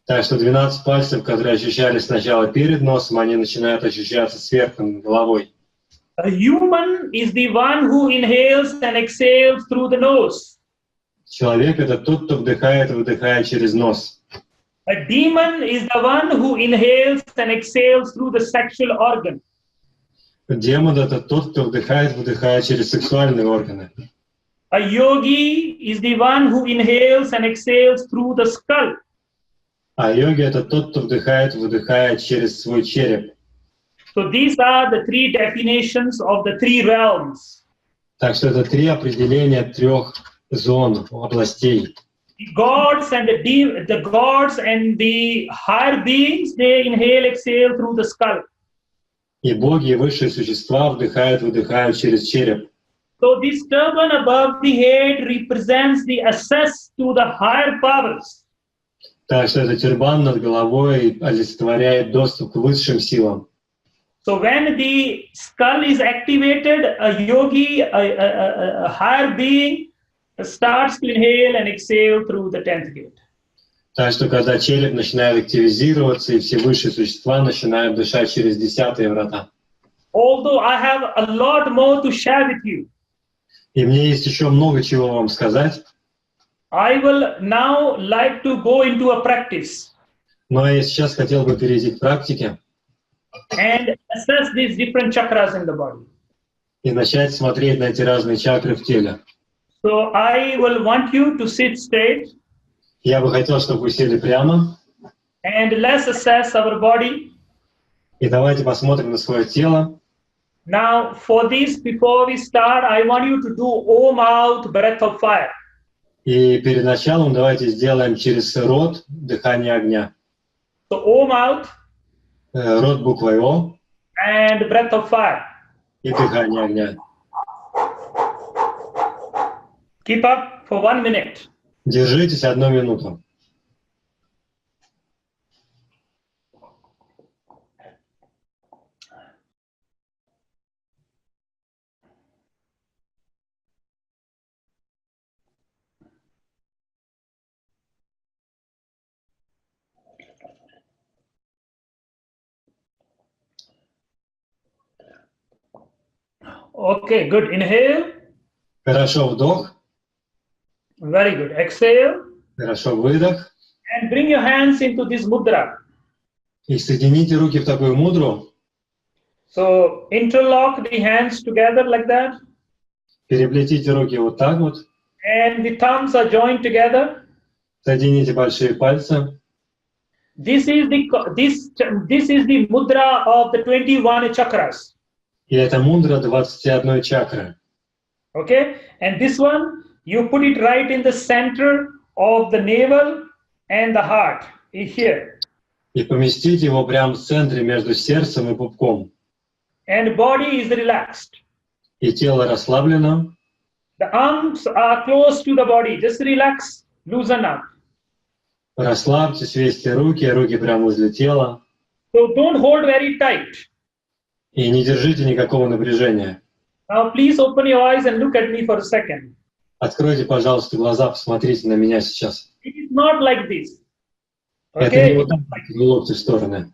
Так что 12 пальцев, которые ощущались сначала перед носом, они начинают ощущаться сверху над головой. A human is the one who inhales and exhales through the nose. Человек — это тот, кто вдыхает и выдыхает через нос. A demon is the one who inhales and exhales through the sexual organ. Демон — это тот, кто вдыхает, выдыхает через сексуальные органы. A yogi is the one who inhales and exhales through the skull. А йоги — это тот, кто вдыхает, выдыхает через свой череп. So these are the three definitions of the three realms. Так что это три определения трех зон, областей. The gods and the gods and the higher beings, they inhale, exhale through the skull. И боги, и высшие существа вдыхают, выдыхают через череп. So this turban above the head represents the access to the higher powers. Так что этот тюрбан над головой олицетворяет доступ к высшим силам. So when the skull is activated, a yogi, a higher being, starts to inhale and exhale through the 10th gate. Так что когда череп начинает активизироваться, и все высшие существа начинают дышать через 10-е врата. Although I have a lot more to share with you, И мне есть еще много чего вам сказать, I will now like to go into a practice но я сейчас хотел бы перейти к практике and assess these different chakras in the body. и начать смотреть на эти разные чакры в теле. So I will want you to sit straight Я бы хотел, чтобы вы сели прямо, and let's assess our body. и давайте посмотрим на свое тело. Now for this, before we start, I want you to do Om out breath of fire. И перед началом давайте сделаем через рот дыхание огня. So Om out Рот буквой О and breath of fire. и дыхание огня. Keep up for 1 minute. Держитесь 1 минуту. Okay, good. Inhale. Хорошо, вдох. Very good. Exhale. Хорошо, выдох. And bring your hands into this mudra. И соедините руки в такую мудру. So interlock the hands together like that. Переплетите руки вот так вот. And the thumbs are joined together. Соедините большие пальцы. This is the mudra of the 21 chakras. И это мудра 21 чакры. Okay? And this one, you put it right in the center of the navel and the heart, here. И поместить его прямо в центре между сердцем и пупком. And body is relaxed. И тело расслаблено. The arms are close to the body. Just relax, loosen up. Расслабьте, свесьте руки, руки прямо возле тела. So don't hold very tight. И не держите никакого напряжения. Now please open your eyes and look at me for a second. Откройте, пожалуйста, глаза, посмотрите на меня сейчас. It is not like this. Это не Okay? вот так, локти в стороны.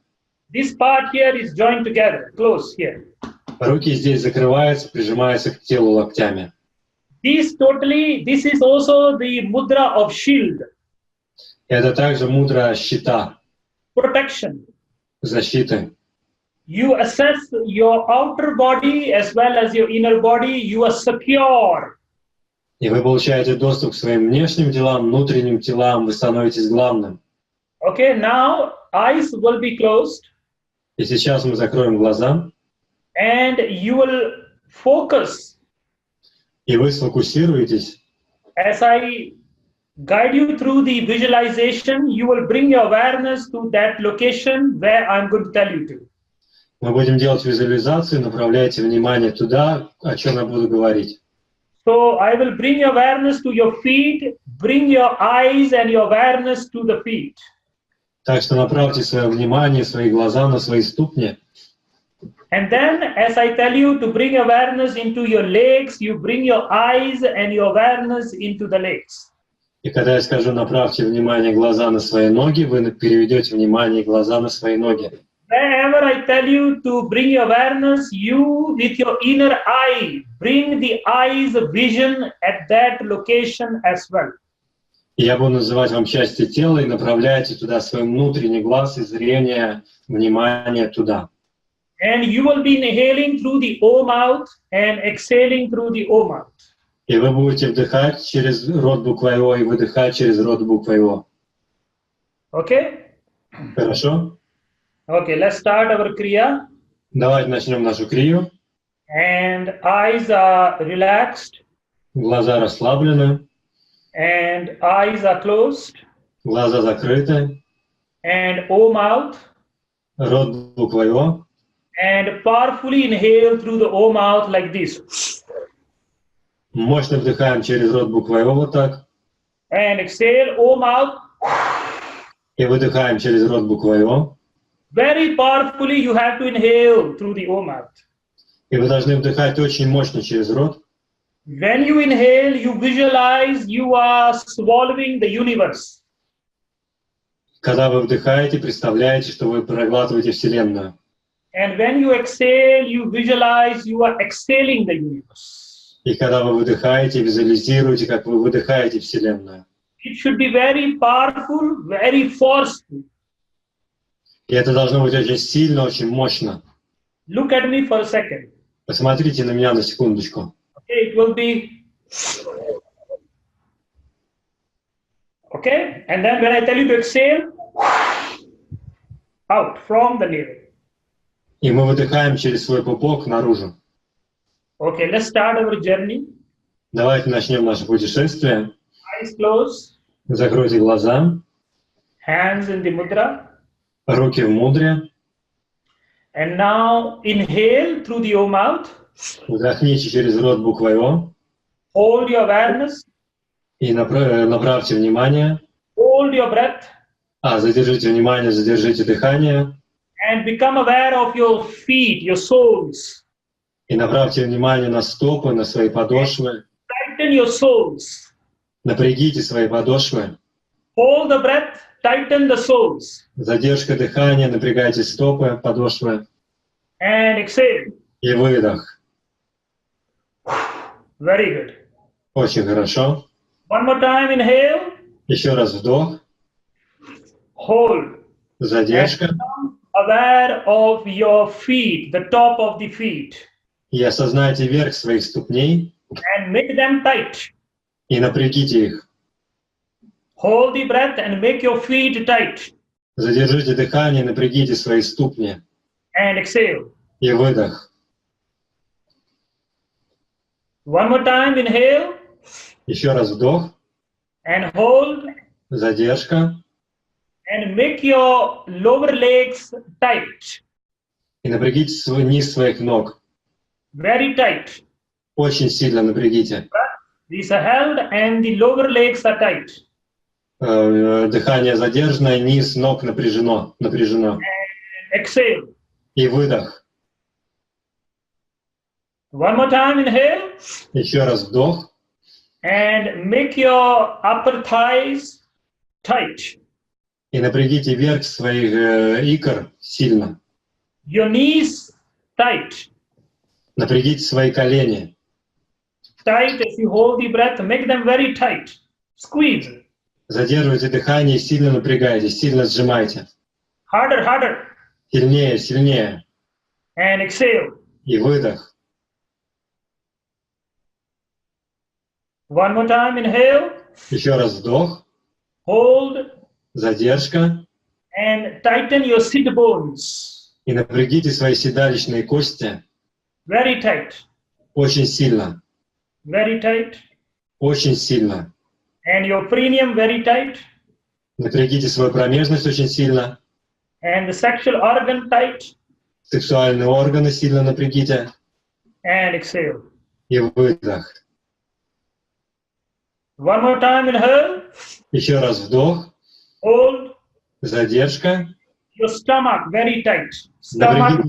This part here is joined together, close here. Руки здесь закрываются, прижимаются к телу локтями. This is also the mudra of shield, Это также мудра щита, protection. защиты. You assess your outer body as well as your inner body. You are secure. И вы получаете доступ к своим внешним делам, внутренним телам, вы становитесь главным. Okay, now eyes will be closed И сейчас мы закроем глаза, and you will focus и вы сфокусируетесь. as I guide you through the visualization. You will bring your awareness to that location where I'm going to tell you to. Мы будем делать визуализацию, направляйте внимание туда, о чем я буду говорить. So I will bring your awareness to your feet, bring your eyes and your awareness to the feet. Так что направьте свое внимание, свои глаза на свои ступни. And then as I tell you to bring awareness into your legs, you bring your eyes and your awareness into the legs. И когда я скажу «направьте внимание глаза на свои ноги», вы переведете внимание глаза на свои ноги. Wherever I tell you to bring your awareness, you with your inner eye, bring the eye's vision at that location as well. И я буду называть вам части тела и направляйте туда свой внутренний глаз и зрение, внимание туда. And you will be inhaling through the O mouth and exhaling through the O mouth. И вы будете вдыхать через рот буквой О и выдыхать через рот буквой О. Okay? Хорошо? Okay, let's start our Kriya. Давайте начнем нашу крию. And eyes are relaxed Глаза расслаблены, and eyes are closed глаза закрыты, and O mouth. рот буквой О. And powerfully inhale through the O mouth like this. Мощно вдыхаем через рот буквой О вот так. And exhale O mouth. И выдыхаем через рот буквой О. Very powerfully you have to inhale through the O mouth. И вы должны вдыхать очень мощно через рот. When you inhale, you visualize you are swallowing the universe. Когда вы вдыхаете, представляете, что вы проглатываете Вселенную. And when you exhale, you visualize you are exhaling the universe. И когда вы выдыхаете, визуализируете, как вы выдыхаете Вселенную. It should be very powerful, very forceful. И это должно быть очень сильно, очень мощно. Look at me for a second. Посмотрите на меня на секундочку. Okay, it will be. Okay, and then when I tell you to exhale, out from the navel. И мы выдыхаем через свой пупок наружу. Okay, let's start our journey. Давайте начнем наше путешествие. Eyes closed, Закройте глаза, hands in the mudra. руки в мудре. And now inhale through the O mouth. Вдохните через рот буквой О. Hold your awareness. И направьте внимание. Hold your breath. Задержите внимание, задержите дыхание. And become aware of your feet, your soles. И направьте внимание на стопы, на свои подошвы. Tighten your soles. Напрягите свои подошвы. Hold the breath. Tighten the soles. Задержка дыхания, напрягайте стопы, подошвы. And exhale. И выдох. Very good. Очень хорошо. One more time, inhale. Еще раз вдох. Hold. Задержка. And become aware of your feet, the top of the feet. И осознайте верх своих ступней. And make them tight. И напрягите их. Hold the breath and make your feet tight. Задержите дыхание, напрягите свои ступни. And exhale. И выдох. One more time, inhale. Еще раз вдох. And hold. Задержка. And make your lower legs tight. И напрягите низ своих ног. Very tight. Очень сильно напрягите. These are held and the lower legs are tight. Дыхание задержано, низ ног напряжено. And exhale. И выдох. One more time, inhale. Еще раз вдох. And make your upper thighs tight. И напрягите верх своих икр сильно. Your knees tight. Напрягите свои колени. Tight as you hold the breath. Make them very tight. Squeeze. Задерживайте дыхание и сильно напрягайте, сильно сжимайте. Harder, harder. Сильнее, сильнее. And exhale. И выдох. One more time, inhale. Еще раз вдох. Hold. Задержка. And tighten your sit bones. И напрягите свои седалищные кости. Very tight. Очень сильно. Very tight. Очень сильно. And your perineum very tight. Напрягите свою промежность очень сильно. And the sexual organ tight. Сексуальные органы сильно напрягите. And exhale. И выдох. One more time, inhale. Еще раз вдох. Hold. Задержка. Your stomach very tight. Stomach.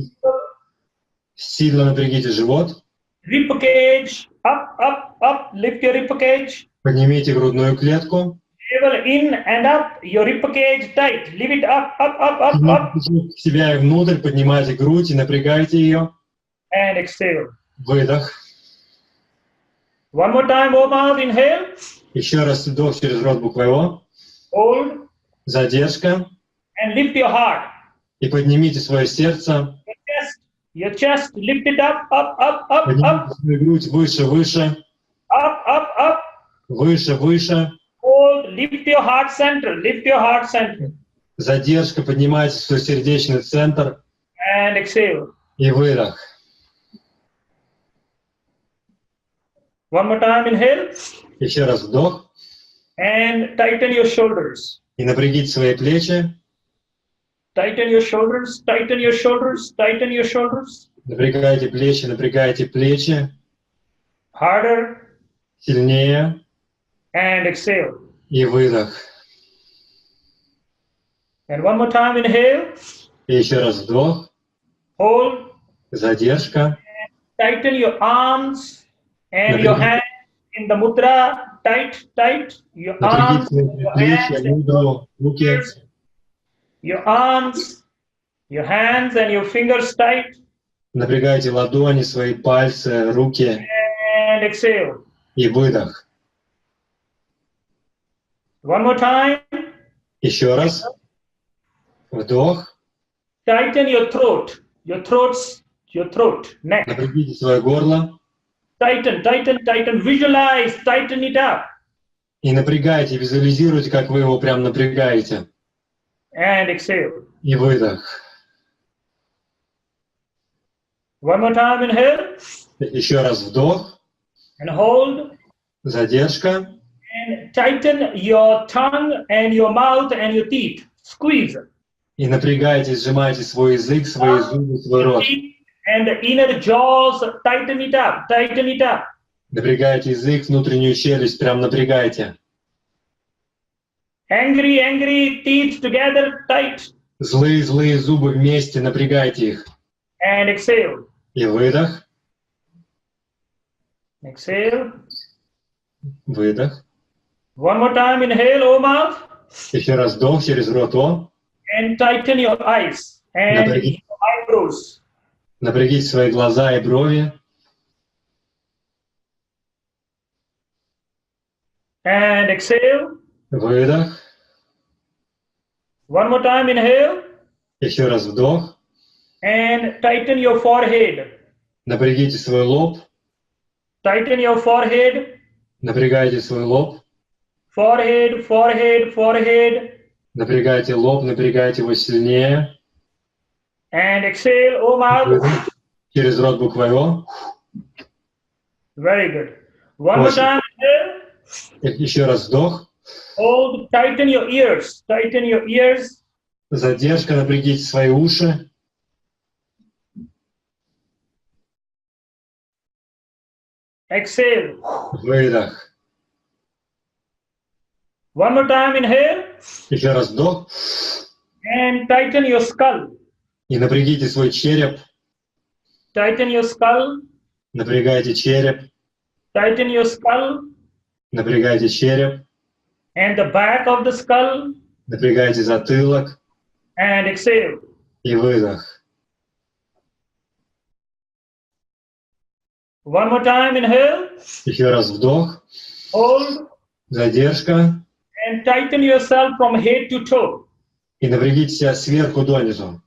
Сильно напрягите живот. Rib cage. Up, up, up. Lift your rib cage. Поднимите грудную клетку. Navel in and up. Your rib cage tight. Leave it up, up, up, up, up. Поднимите себя и внутрь, поднимайте грудь и напрягайте ее. And exhale. Выдох. One more time, open mouth, inhale. Еще раз вдох через рот буквой О. Hold. Задержка. And lift your heart. И поднимите свое сердце. Your chest, lift it up, up, up, up, Поднимите up. свою грудь выше, выше. Up, up, up. Выше, выше. Hold. Lift your heart center. Lift your heart center. Задержка. Поднимайте свой сердечный центр. And exhale. И выдох. One more time, inhale. Еще раз вдох. And tighten your shoulders. И напрягите свои плечи. Tighten your shoulders, tighten your shoulders, tighten your shoulders. Напрягайте плечи, напрягайте плечи. Harder. Сильнее. And exhale. И выдох. And one more time, inhale. И еще раз вдох. Hold. Задержка. Tighten your arms and your hands in the mudra. Tight, tight. Your arms, your hands, руки. your arms, your hands and your fingers tight. Напрягайте ладони, свои пальцы, руки. And exhale. И выдох. One more time. Еще раз. Вдох. Tighten your throat. Your throat, neck. Напрягите свое горло. Tighten, tighten, tighten. Visualize, tighten it up. И напрягайте, визуализируйте, как вы его прям напрягаете. And exhale. И выдох. One more time, inhale. Еще раз вдох. And hold. Задержка. And tighten your tongue and your mouth and your teeth. Squeeze. И напрягайте, сжимайте свой язык, свои зубы, свой рот. And the inner jaws, tighten it up, tighten it up. Напрягайте язык, внутреннюю челюсть, прям напрягайте. Angry teeth together, tight. Злые зубы вместе, напрягайте их. And exhale. И выдох. Exhale. Выдох. One more time, inhale, O mouth. Еще раз вдох через рот О. And tighten your eyes and your eyebrows. Напрягите свои глаза и брови. And exhale. Выдох. One more time, inhale. Еще раз вдох. And tighten your forehead. Напрягите свой лоб. Tighten your forehead. Напрягайте свой лоб. Forehead, forehead, forehead. Напрягайте лоб, напрягайте его сильнее. And exhale, O mouth. Через рот буквой О. Very good. One more time, inhale. Еще раз вдох. Hold, tighten your ears. Tighten your ears. Задержка, напрягите свои уши. Exhale. Выдох. One more time, inhale. Еще раз вдох. And tighten your skull. И напрягите свой череп. Tighten your skull. Напрягайте череп. Tighten your skull. Напрягайте череп. And the back of the skull. Напрягайте затылок. And exhale. И выдох. One more time, inhale. Еще раз вдох. Hold. Задержка. And tighten yourself from head to toe. И напрягите себя сверху донизу.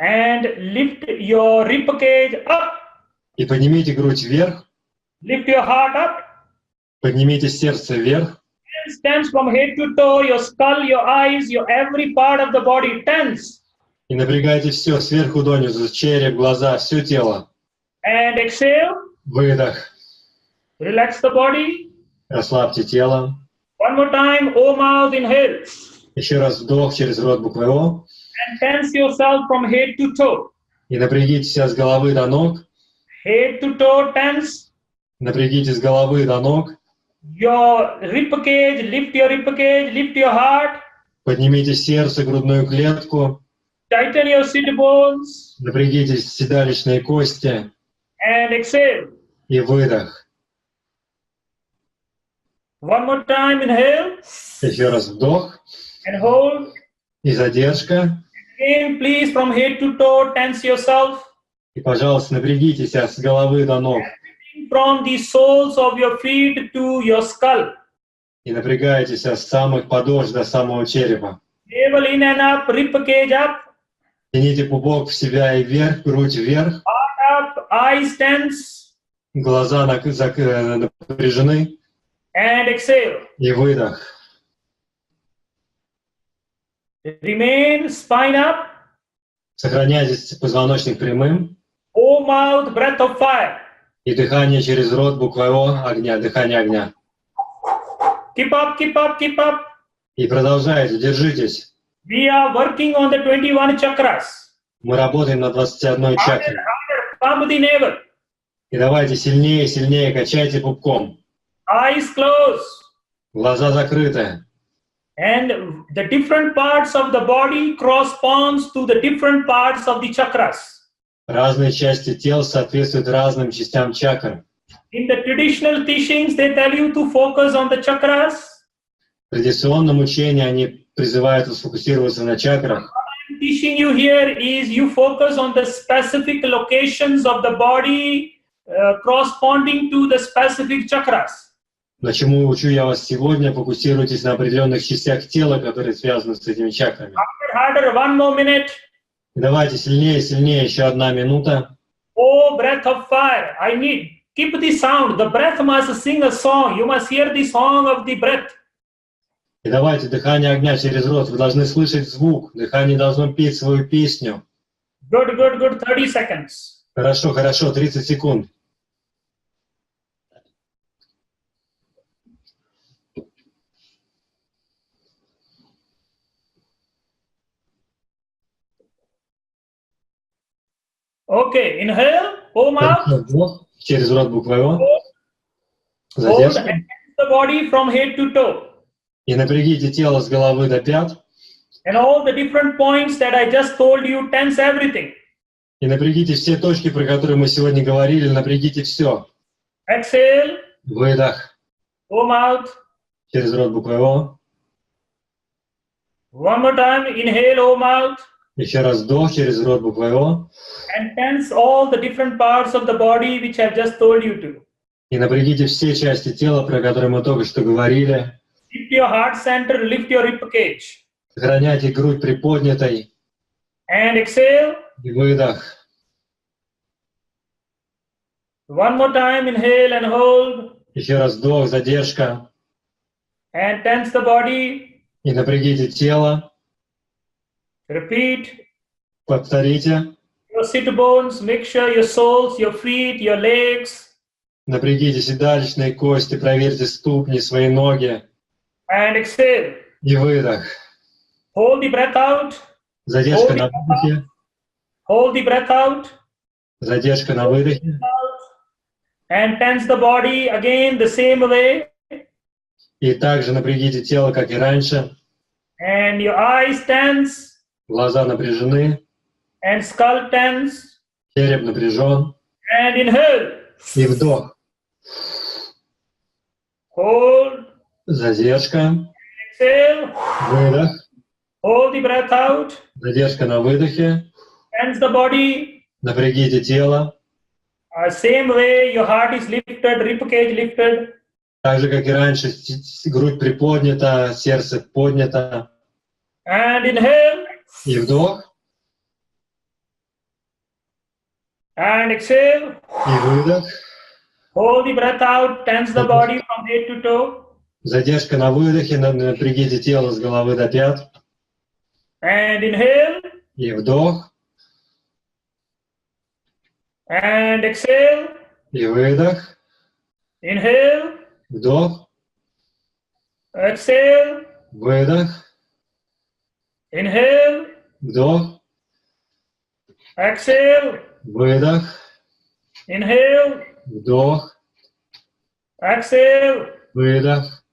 And lift your ribcage up. И поднимите грудь вверх. Lift your heart up. Поднимите сердце вверх. And tense from head to toe, your skull, your eyes, your every part of the body tense. И напрягайте все сверху донизу. Череп, глаза, все тело. And exhale. Выдох. Relax the body. Расслабьте тело. One more time, O mouth, inhale. Еще раз вдох через рот буквой О. And tense yourself from head to toe. И напрягите себя с головы до ног. Head to toe tense. Напрягите с головы до ног. Your ribcage, lift your heart. Поднимите сердце, грудную клетку. Tighten your sit bones. Напрягите седалищные кости. And exhale. И выдох. One more time, inhale. Еще раз вдох. And hold. И задержка. Again, please, from head to toe, tense yourself. И, пожалуйста, напрягите себя с головы до ног. From the soles of your feet to your skull. И напрягайте себя с самых подошв до самого черепа. Navel in and up, ribcage up. Тяните пупок в себя и вверх, грудь вверх. Heart up, eyes tense. Глаза напряжены. And exhale. И выдох. Remain spine up. Сохраняйте позвоночник прямым. O mouth, breath of fire. И дыхание через рот, буква О, огня, дыхание огня. Keep up, keep up, keep up. И продолжайте, держитесь. We are working on the 21 chakras. Мы работаем на 21 чакре. Harder, pump the navel. И давайте сильнее, сильнее качайте пупком. Eyes closed. Глаза закрыты. And the different parts of the body corresponds to the different parts of the chakras. Разные части тела соответствуют разным частям чакр. In the traditional teachings, they tell you to focus on the chakras. В традиционном учении они призывают вас сфокусироваться на чакрах. What I'm teaching you here is you focus on the specific locations of the body corresponding to the specific chakras. Но чему учу я вас сегодня? Фокусируйтесь на определенных частях тела, которые связаны с этими чакрами. Harder, one more minute. И давайте сильнее, сильнее, еще 1 минута. Oh, breath of fire, I need, keep the sound. The breath must sing a song. You must hear the song of the breath. И давайте дыхание огня через рот. Вы должны слышать звук. Дыхание должно петь свою песню. Good, good, good. 30 seconds. Хорошо, хорошо. 30 секунд. Okay, inhale, O mouth. Вдох через рот буквой О. Hold Задержка. and the body from head to toe. И напрягите тело с головы до пят. And all the different points that I just told you, tense everything. И напрягите все точки, про которые мы сегодня говорили. Напрягите все. Exhale, Выдох O mouth. через рот буквой О. One more time, inhale, O mouth. Еще раз вдох через рот буквой О. And tense all the different parts of the body which I just told you to. И напрягите все части тела, про которые мы только что говорили. Lift your heart center, lift your ribcage. Сохраняйте грудь приподнятой. And exhale. И выдох. One more time, inhale and hold. Еще раз вдох, задержка. And tense the body. И напрягите тело. Repeat. Повторите. Your sit bones, make sure your soles, your feet, your legs. Напрягите седалищные кости, проверьте ступни, свои ноги. And exhale. И выдох. Hold the breath out. Задержка на выдохе. Hold the breath out. Задержка на выдохе. And tense the body again the same way. И также напрягите тело, как и раньше. And your eyes tense. Глаза напряжены. And skull tense. Череп напряжен. And inhale. И вдох. Hold. Задержка. Exhale. Выдох. Hold the breath out. Задержка на выдохе. Tense the body. Напрягите тело. Same way your heart is lifted, ribcage lifted. Так же, как и раньше, грудь приподнята, сердце поднято. And inhale. И вдох. And exhale. И выдох. Hold the breath out, tense the body from head to toe. Задержка на выдохе, напрягите тело с головы до пят. And inhale. И вдох. And exhale. И выдох. Inhale. Вдох. Exhale. Выдох. Inhale. Вдох. Exhale. Выдох. Inhale. Вдох. Exhale. Выдох.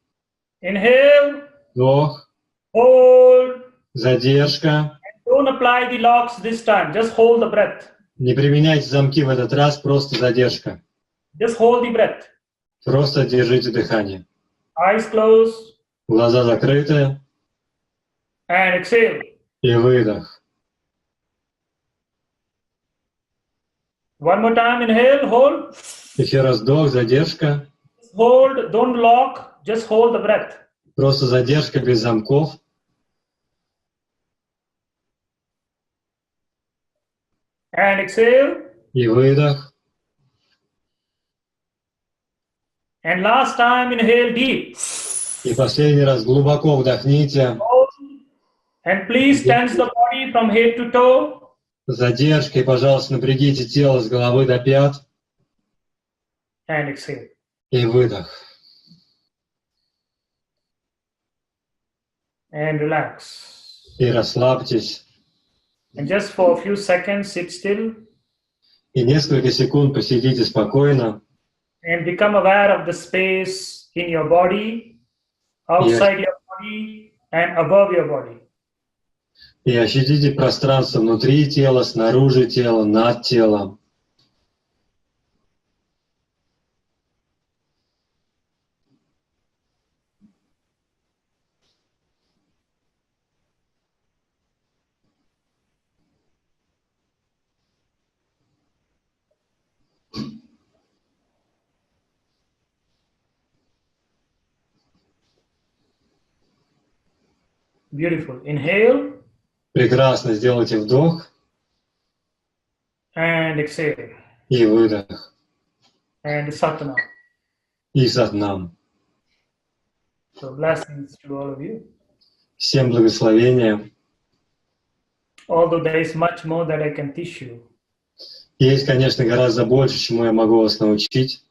Inhale. Вдох. Hold. Задержка. Don't apply the locks this time. Just hold the breath. Не применяйте замки в этот раз, просто задержка. Just hold the breath. Просто держите дыхание. Eyes closed. Глаза закрыты. And exhale. И выдох. One more time. Inhale. Hold. Еще раз вдох, задержка. Hold. Don't lock. Just hold the breath. Просто задержка без замков. And exhale. И выдох. And last time, inhale deep. И последний раз глубоко вдохните. And please tense the body from head to toe. Задержка. И, пожалуйста, напрягите тело с головы до пят. And exhale. И выдох. And relax. И расслабьтесь. And just for a few seconds, sit still. И несколько секунд посидите спокойно. And become aware of the space in your body, outside your body, and above your body. И ощутите пространство внутри тела, снаружи тела, над телом. Beautiful. Inhale. Прекрасно. Сделайте вдох And exhale. и выдох. And satnam. И сатнам. So blessings to all of you. Всем благословения. Although there is much more that I can teach you. Есть, конечно, гораздо больше, чему я могу вас научить.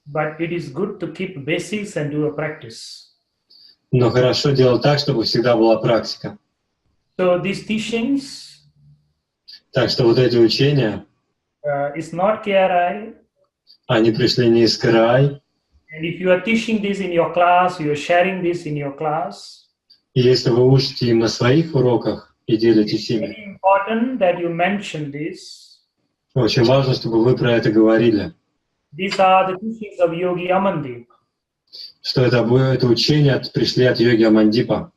But it is good to keep basics and do a practice. Но хорошо делать так, чтобы всегда была практика. So these teachings Так что вот эти учения, is not KRI. они пришли не из край. And if you are teaching this in your class, you are sharing this in your class. И если вы учите им на своих уроках и делитесь It's ими, very important that you mention this. очень важно, чтобы вы про это говорили. These are the teachings of Yogi Amandip, Что это учение пришли от йоги Амандипа,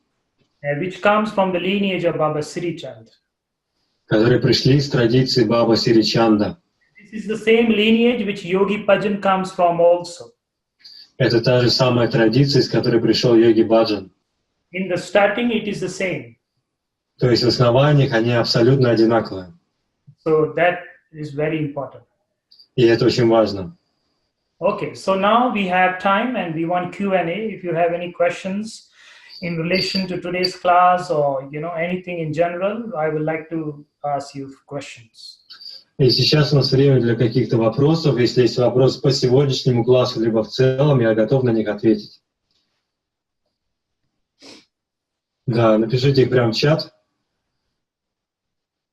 which comes from the lineage of Baba Sri Chand. которые пришли из традиции Баба Сири Чанда. This is the same lineage which Yogi Bhajan comes from also. Это та же самая традиция, из которой пришел йоги Баджан. In the starting, it is the same. То есть в основаниях они абсолютно одинаковые. So that is very important. И это очень важно. Okay, so now we have time and we want Q&A. If you have any questions in relation to today's class or anything in general, I would like to ask you questions. И сейчас у нас время для каких-то вопросов. Если есть вопросы по сегодняшнему классу, либо в целом, я готов на них ответить. Да, напишите их прямо в чат.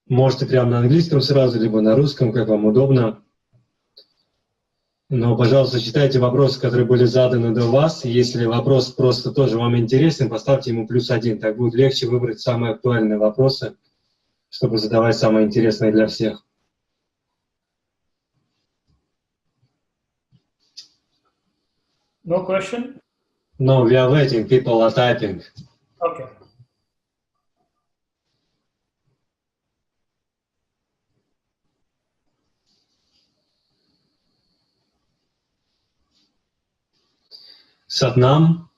Можете прямо на английском сразу, либо на русском, как вам удобно. Но, пожалуйста, читайте вопросы, которые были заданы до вас. Если вопрос просто тоже вам интересен, поставьте ему +1. Так будет легче выбрать самые актуальные вопросы, чтобы задавать самые интересные для всех. No question? No, we are waiting. People are typing. Okay. Satnam,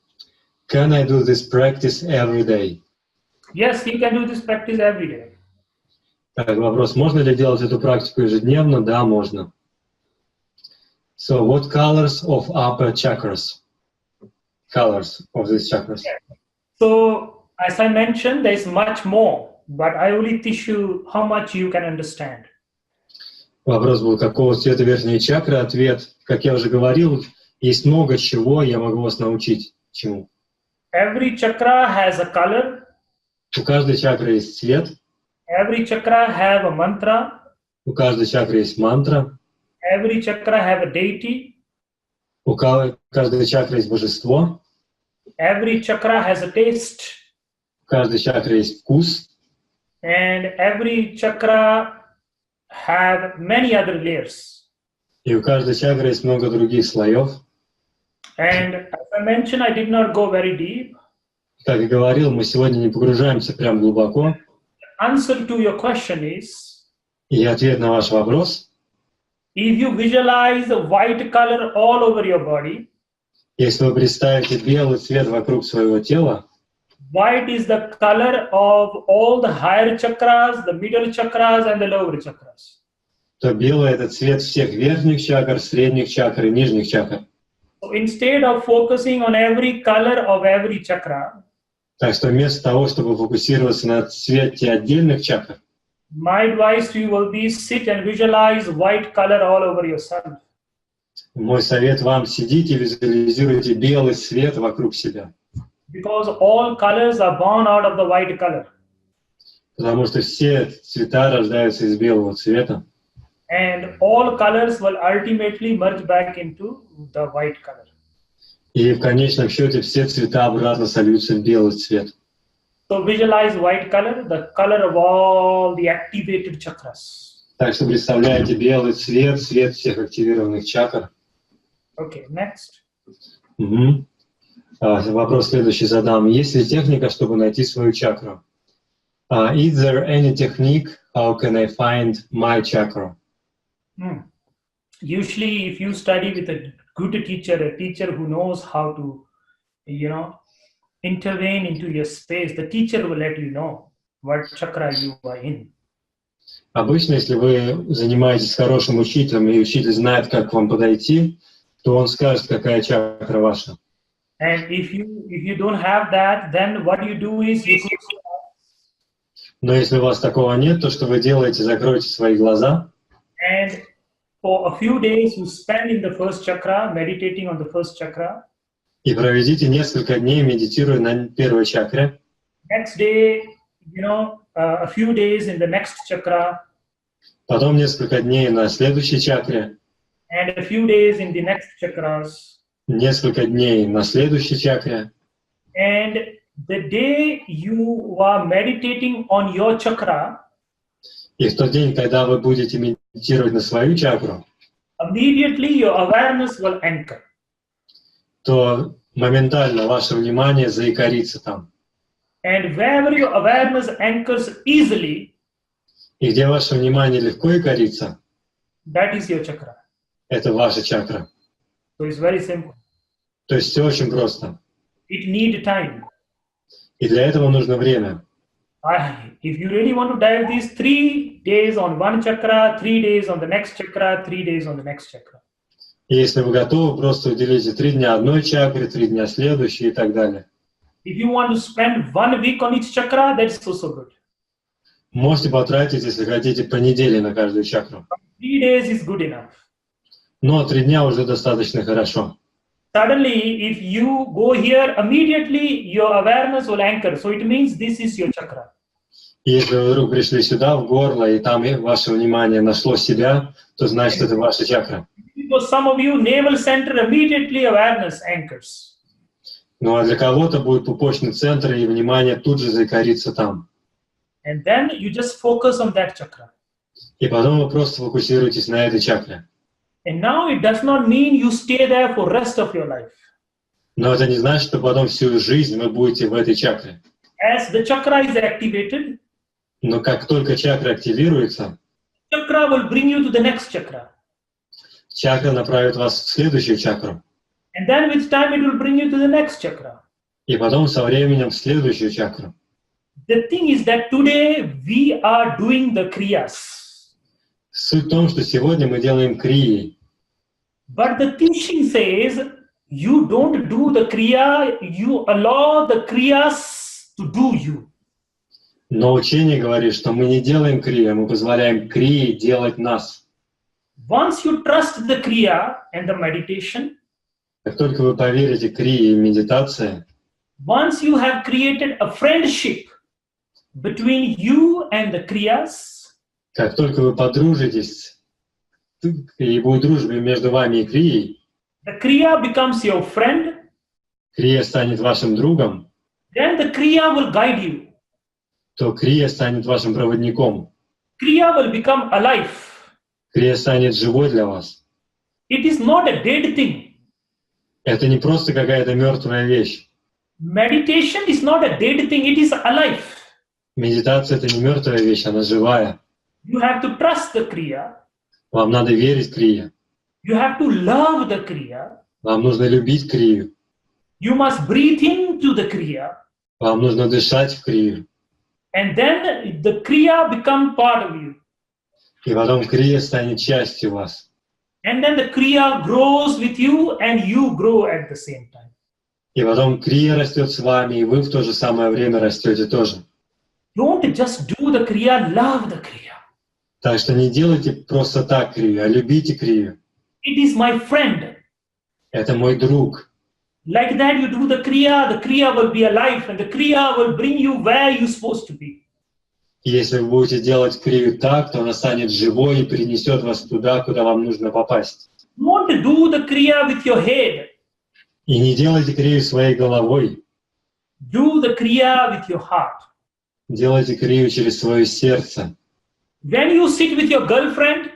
can I do this practice every day? Yes, you can do this practice every day. Так, вопрос, можно ли делать эту практику ежедневно? Да, можно. So, what colors of upper chakras? Colors of these chakras. So, as I mentioned, there is much more, but I only teach you how much you can understand. Вопрос был, какого цвета верхняя чакра? Ответ, как я уже говорил, есть много чего, я могу вас научить чему. Every chakra has a color. У каждой чакры есть цвет. Every chakra have a mantra. У каждой чакры есть мантра. Every chakra have a deity. У каждой чакры есть божество. Every chakra has a taste. У каждой чакры есть вкус. And every chakra have many other layers. И у каждой чакры есть много других слоев. And as I mentioned, I did not go very deep. Как я говорил, мы сегодня не погружаемся прям глубоко. Answer to your question is, И ответ на ваш вопрос. if you visualize a white color all over your body, Если вы представите белый цвет вокруг своего тела, white is the color of all the higher chakras, the middle chakras, and the lower chakras. то белый — это цвет всех верхних чакр, средних чакр и нижних чакр. So instead of focusing on every color of every chakra, Так что вместо того, чтобы фокусироваться на цвете отдельных чакр, my advice to you will be sit and visualize white color all over yourself. мой совет вам — сидите и визуализируйте белый свет вокруг себя. Because all colors are born out of the white color. Потому что все цвета рождаются из белого цвета. And all colors will ultimately merge back into the white color. И в конечном счете все цвета обратно сольются в белый цвет. So visualize white color, the color of all the activated chakras. Так что представляете белый цвет, цвет всех активированных чакр. Okay, next. Угу. Вопрос следующий задам. Есть ли техника, чтобы найти свою чакру? Is there any technique? How can I find my chakra? Usually, if you study with a good teacher, a teacher who knows how to, intervene into your space, the teacher will let you know what chakra you are in. Обычно, если вы занимаетесь с хорошим учителем, и учитель знает, как к вам подойти, то он скажет, какая чакра ваша. And if you don't have that, then what you do is you close your eyes. Но если у вас такого нет, то что вы делаете? Закройте свои глаза. And for a few days, you spend in the first chakra, meditating on the first chakra. И проведите несколько дней, медитируя на первой чакре. Next day, a few days in the next chakra. Потом несколько дней на следующей чакре. And a few days in the next chakras. Несколько дней на следующей чакре. And the day you are meditating on your chakra, И в тот день, когда вы будете медитировать на свою чакру, immediately your awareness will anchor. то моментально ваше внимание заикарится там. And wherever your awareness anchors easily, И где ваше внимание легко икарится, that is your chakra. это ваша чакра. So it's very simple. То есть все очень просто. It needs time. И для этого нужно время. If you really want to dive these 3 days on one chakra, 3 days on the next chakra, 3 days on the next chakra. И если вы готовы, просто уделите 3 дня одной чакре, 3 дня следующей и так далее. If you want to spend 1 week on each chakra, that's also good. Можете потратить, если хотите, по неделе на каждую чакру. 3 days is good enough. Но 3 дня уже достаточно хорошо. Suddenly, if you go here, immediately your awareness will anchor. So it means this is your chakra. Если вы вдруг пришли сюда, в горло, и там ваше внимание нашло себя, то значит, это ваша чакра. For some of you, navel center, immediately awareness anchors. Ну а для кого-то будет пупочный центр, и внимание тут же закорится там. And then you just focus on that chakra. И потом вы просто фокусируетесь на этой чакре. And now it does not mean you stay there for rest of your life. Но это не значит, что потом всю жизнь вы будете в этой чакре. As the chakra is activated, Но как только чакра активируется, chakra will bring you to the next chakra. чакра направит вас в следующую чакру. And then with time it will bring you to the next chakra. И потом со временем в следующую чакру. The thing is that today we are doing the kriyas. Суть в том, что сегодня мы делаем крии. But the teaching says you don't do the kriya, you allow the kriyas to do you. Но учение говорит, что мы не делаем крия, мы позволяем крии делать нас. Once you trust the kriya and the meditation, Как только вы поверите крии и медитации, once you have created a friendship between you and the kriyas, как только вы подружитесь, и будет дружба между вами и крией, the kriya becomes your friend, крия станет вашим другом, then the kriya will guide you. то крия станет вашим проводником. Kriya will become alive. Крия станет живой для вас. It is not a dead thing. Это не просто какая-то мертвая вещь. Meditation is not a dead thing, it is alive. Медитация — это не мертвая вещь, она живая. You have to trust the kriya. Вам надо верить крие. You have to love the kriya. Вам нужно любить крию. You must breathe into the kriya. Вам нужно дышать в крию. And then the kriya become part of you. И потом крия станет частью вас. And then the kriya grows with you and you grow at the same time. И потом крия растет с вами, и вы в то же самое время растете тоже. Don't just do the kriya, love the kriya. Так что не делайте просто так крию, а любите крию. It is my friend. Это мой друг. Like that you do the kriya will be alive and the kriya will bring you where you're supposed to be. И если вы будете делать крию так, то она станет живой и перенесет вас туда, куда вам нужно попасть. Don't do the kriya with your head. И не делайте крию своей головой. Do the kriya with your heart. Делайте крию через свое сердце. When you sit with your girlfriend,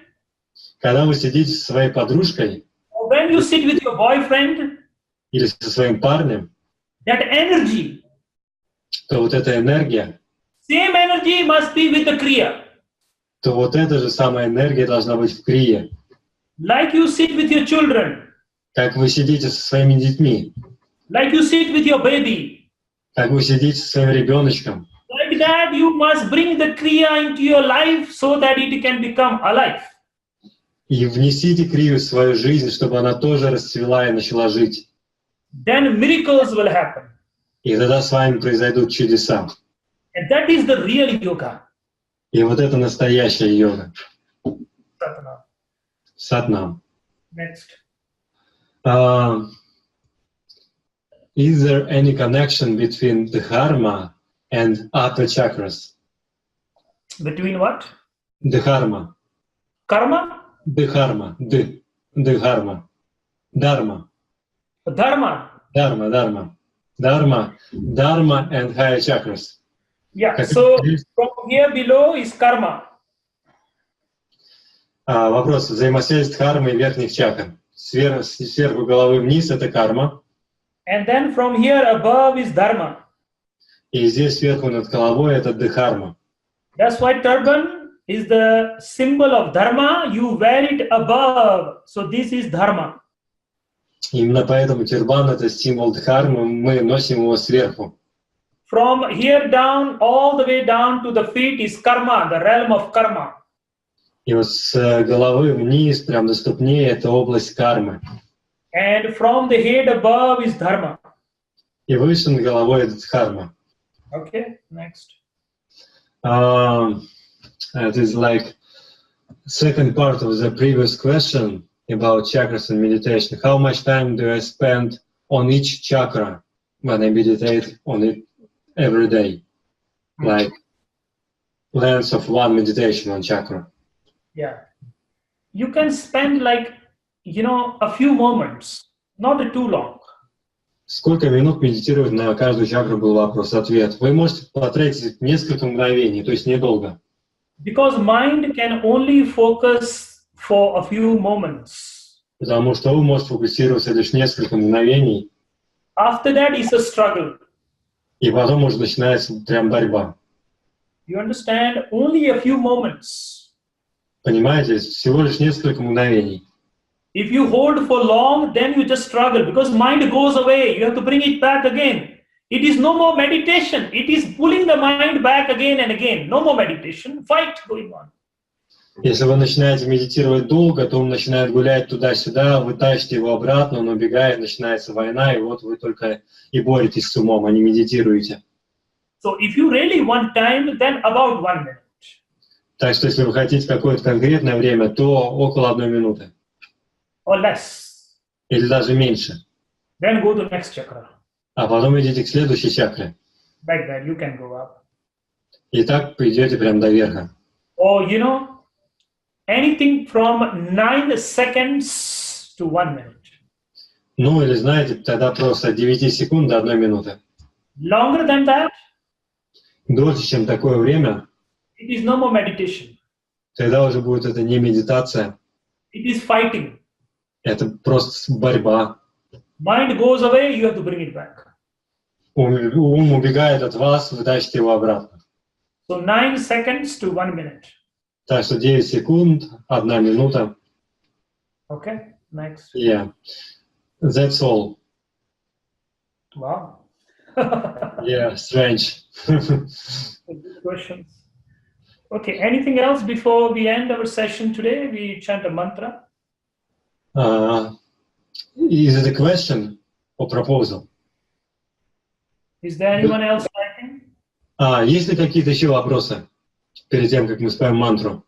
Когда вы сидите со своей подружкой or when you sit with your boyfriend, или со своим парнем, that energy, то вот эта энергия, same energy must be with the kriya. то вот эта же самая энергия должна быть в крие. Like you sit with your children, Как вы сидите со своими детьми, like you sit with your baby, как вы сидите со своим ребеночком, like that you must bring the kriya into your life so that it can become alive. и внесите крию в свою жизнь, чтобы она тоже расцвела и начала жить. Then miracles will happen. И тогда с вами произойдут чудеса. And that is the real yoga. И вот это настоящая йога. Satnam. Сатнам. Next. Is there any connection between the dharma and upper chakras? Between what? Dharma. Karma? Dharma. Dharma. Dharma. Dharma. Dharma and higher chakras. Yeah, so from here below is karma. Вопрос. Взаимосвязь дхармы и верхних чакр. Сверху головы вниз — это карма. And then from here above is dharma. И здесь сверху над головой — это дхарма. That's why turban is the symbol of dharma. You wear it above. So this is dharma. Именно поэтому тюрбан — это символ дхармы, мы носим его сверху. From here down, all the way down to the feet is karma, the realm of karma. И вот с головы вниз, прям до ступней, это область кармы. And from the head above is dharma. И выше над головой это дхарма. Okay, next. It is like second part of the previous question. about chakras and meditation. How much time do I spend on each chakra when I meditate on it every day? Like length of one meditation on chakra. Yeah. You can spend like, a few moments, not too long. Сколько минут медитировать на каждую чакру был вопрос-ответ. Вы можете потратить несколько мгновений, то есть недолго. Because mind can only focus for a few moments. Потому что вы можете фокусироваться лишь несколько мгновений. After that is a struggle. И потом уже начинается прям борьба. You understand? Only a few moments. Понимаете, всего лишь несколько мгновений. If you hold for long, then you just struggle because mind goes away. You have to bring it back again. It is no more meditation. It is pulling the mind back again and again. No more meditation. Fight going on. Если вы начинаете медитировать долго, то он начинает гулять туда-сюда, вы тащите его обратно, он убегает, начинается война, и вот вы только и боретесь с умом, а не медитируете. So if you really want time, then about 1 minute. Так что если вы хотите какое-то конкретное время, то около 1 минуты. Or less. Или даже меньше. Then go to next chakra. А потом идите к следующей чакре. Like that, you can go up. И так пойдете прям до верха. Or, anything from 9 seconds to 1 minute. Ну или знаете, тогда просто от 9 секунд до 1 минуты. Longer than that, Дольше, чем такое время, it is no more meditation. тогда уже будет это не медитация, It is fighting. это просто борьба. Mind goes away, you have to bring it back. Ум убегает от вас, вы тащите его обратно. So 9 seconds to 1 minute. Так что 9 секунд, 1 минута. Okay, next. Yeah. That's all. Wow. Yeah, strange. Good questions. Okay, anything else before we end our session today? We chant a mantra. Is it a question or proposal? Is there anyone else writing? Есть ли какие-то еще вопросы перед тем, как мы споем мантру?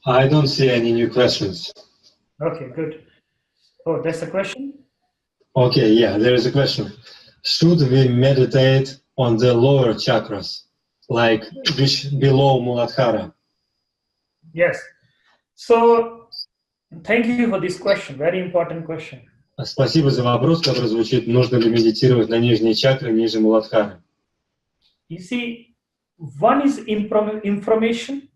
I don't see any new questions. Okay, good. Oh, that's a question? Okay, yeah, there is a question. Should we meditate on the lower chakras, like which below Muladhara? Yes. So, thank you for this question. Very important question. Спасибо за вопрос, который звучит, нужно ли медитировать на нижние чакры ниже Муладхары. You see, one is information.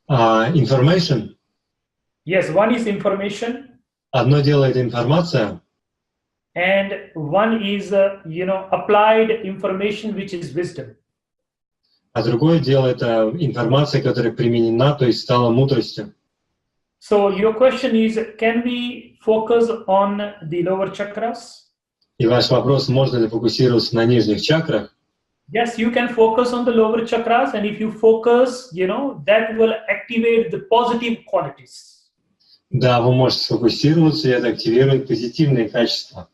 Information? Yes, one is information. Одно дело это информация, and one is, applied information, which is wisdom. а другое дело это информация, которая применена, то есть стала мудростью. So your question is, can we focus on the lower chakras? И ваш вопрос, можно ли фокусироваться на нижних чакрах? Yes, you can focus on the lower chakras, and if you focus, that will activate the positive qualities. Да, вы можете сфокусироваться, и это активирует позитивные качества.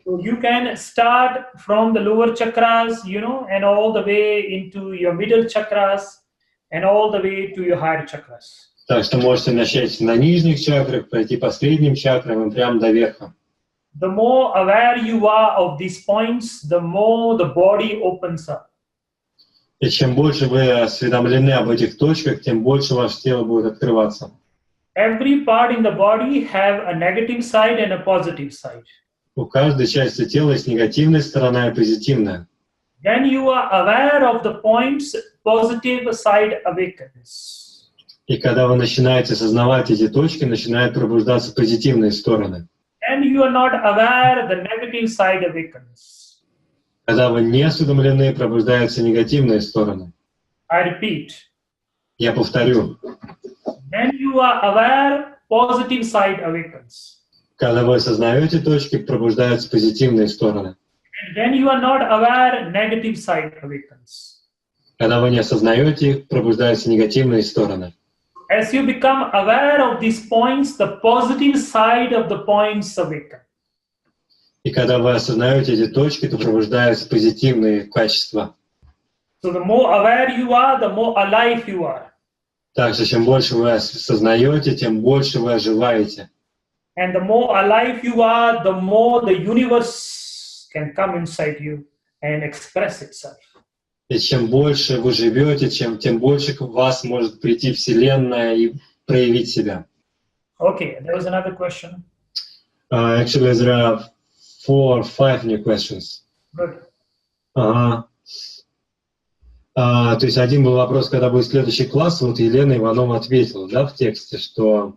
So you can start from the lower chakras, and all the way into your middle chakras, and all the way to your higher chakras. Так что можете начать на нижних чакрах, пройти по средним чакрам и прямо до верха. The more aware you are of these points, the more the body opens up. И чем больше вы осведомлены об этих точках, тем больше ваше тело будет открываться. Every part in the body have a negative side and a positive side. У каждой части тела есть негативная сторона и позитивная. When you are aware of the points, positive side awakens. И когда вы начинаете осознавать эти точки, начинают пробуждаться позитивные стороны. And you are not aware, the negative side awakens. Когда вы не осведомлены, пробуждаются негативные стороны. I repeat. Я повторю. When you are aware, positive side awakens. Когда вы осознаете точки, пробуждаются позитивные стороны. And when you are not aware, negative side awakens. Когда вы не осознаете их, пробуждаются негативные стороны. As you become aware of these points, the positive side of the points awaken. И когда вы осознаете эти точки, то пробуждаются позитивные качества. So the more aware you are, the more alive you are. Так что чем больше вы осознаете, тем больше вы оживаете. And the more alive you are, the more the universe can come inside you and express itself. И чем больше вы живете, тем больше к вас может прийти Вселенная и проявить себя. Okay, there was another question. Actually, there are 4 or 5 new questions. Good. Ага. То есть один был вопрос, когда будет следующий класс, вот Елена Иванова ответила, да, в тексте, что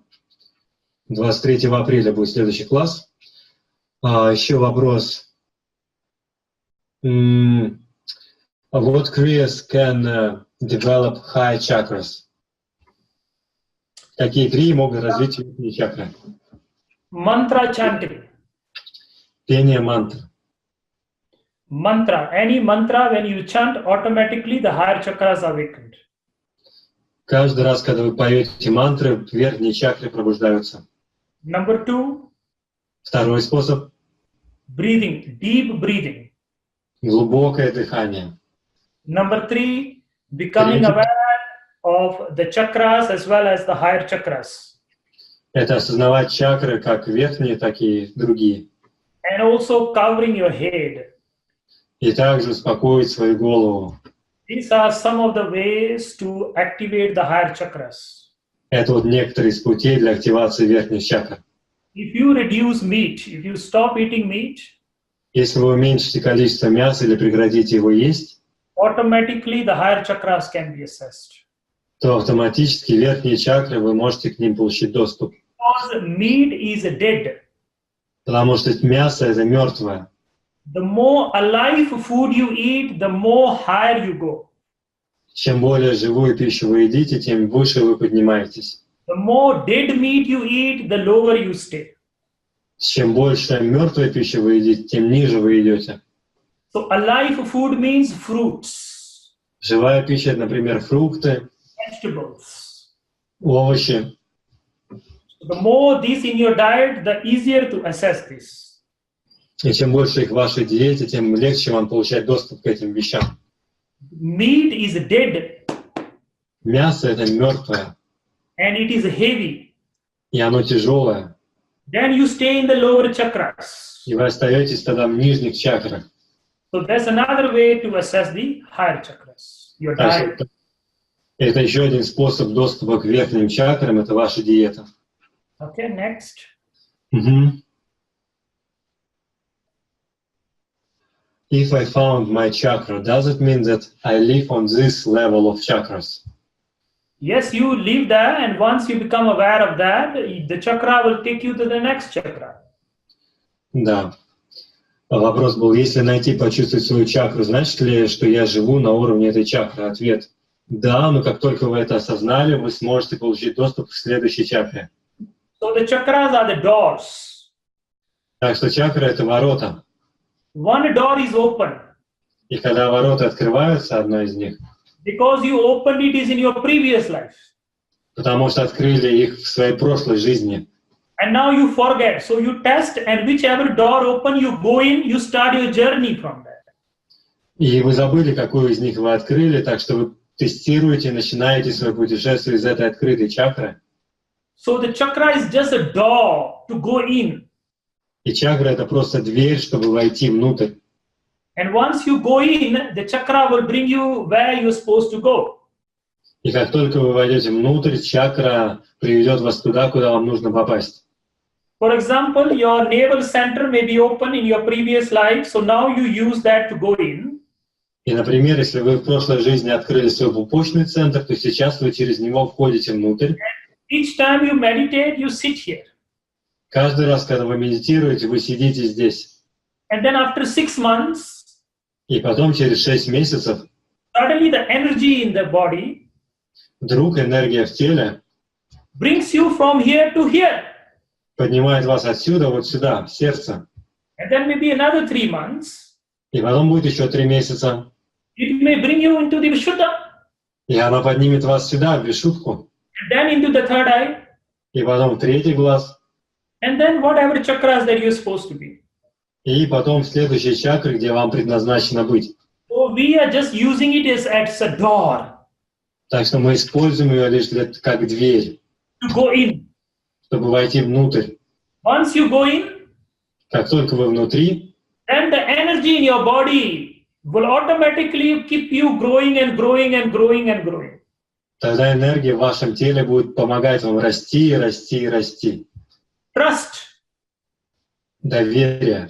23 апреля будет следующий класс. Еще вопрос. What kriyas can develop high chakras? Какие крии могут развить верхние чакры? Mantra chanting. Пение мантр. Mantra. Any mantra, when you chant, automatically the higher chakras are awakened. Каждый раз, когда вы поете мантры, верхние чакры пробуждаются. Number 2. Второй способ. Breathing. Deep breathing. Глубокое дыхание. Number 3. Becoming aware of the chakras as well as the higher chakras. Это осознавать чакры, как верхние, так и другие. And also covering your head. И также успокоить свою голову. These are some of the ways to activate the higher chakras. Это вот некоторые из путей для активации верхних чакр. If you reduce meat, if you stop eating meat, Если вы уменьшите количество мяса или прекратите его есть, automatically the higher chakras can be accessed. то автоматически верхние чакры, вы можете к ним получить доступ. Because meat is dead. Потому что мясо — это мертвое. The more alive food you eat, the more higher you go. Чем более живую пищу вы едите, тем выше вы поднимаетесь. The more dead meat you eat, the lower you stay. Чем больше мертвой пищи вы едите, тем ниже вы идете. So alive food means fruits, Живая пища — это, например, фрукты, vegetables. овощи. The more these in your diet, the easier to assess this. И чем больше их в вашей диете, тем легче вам получать доступ к этим вещам. Meat is dead. Мясо — это мертвое, And it is heavy. и оно тяжелое. Then you stay in the lower chakras. И вы остаетесь тогда в нижних чакрах. So that's another way to assess the higher chakras. Your diet. Это еще один способ доступа к верхним чакрам — это ваша диета. Okay, next. If I found my chakra, does it mean that I live on this level of chakras? Yes, you live there, and once you become aware of that, the chakra will take you to the next chakra. Да. Вопрос был, если найти, почувствовать свою чакру, значит ли, что я живу на уровне этой чакры? Ответ – да, но как только вы это осознали, вы сможете получить доступ к следующей чакре. So the chakras are the doors. Так что чакра – это ворота. One door is open. И когда ворота открываются, одно из них, Because you opened it is in your previous life. потому что открыли их в своей прошлой жизни. And now you forget. So you test, and whichever door open you go in, you start your journey from that. И вы забыли, какую из них вы открыли, так что вы тестируете, начинаете свое путешествие из этой открытой чакры. So the chakra is just a door to go in. И чакра — это просто дверь, чтобы войти внутрь. And once you go in, the chakra will bring you where you're supposed to go. И как только вы войдете внутрь, чакра приведет вас туда, куда вам нужно попасть. For example, your navel center may be open in your previous life, so now you use that to go in. И, например, если вы в прошлой жизни открыли свой пупочный центр, то сейчас вы через него входите внутрь. Each time you meditate, you sit here. Каждый раз, когда вы медитируете, вы сидите здесь. And then after 6 months, И потом через 6 месяцев suddenly the energy in the body вдруг энергия в теле brings you from here to here. поднимает вас отсюда вот сюда, в сердце. And then maybe another 3 months, И потом будет еще 3 месяца. it may bring you into the Vishuddha. И она поднимет вас сюда, в Вишудху. And then into the third eye. И потом в третий глаз. And then whatever chakras that you're supposed to be. И потом в следующей чакре, где вам предназначено быть. So we are just using it as a door. Так что мы используем ее лишь как дверь, To go in. чтобы войти внутрь. Once you go in, Как только вы внутри, then the energy in your body will automatically keep you growing and growing and growing and growing. тогда энергия в вашем теле будет помогать вам расти, расти, расти. Trust, Доверие,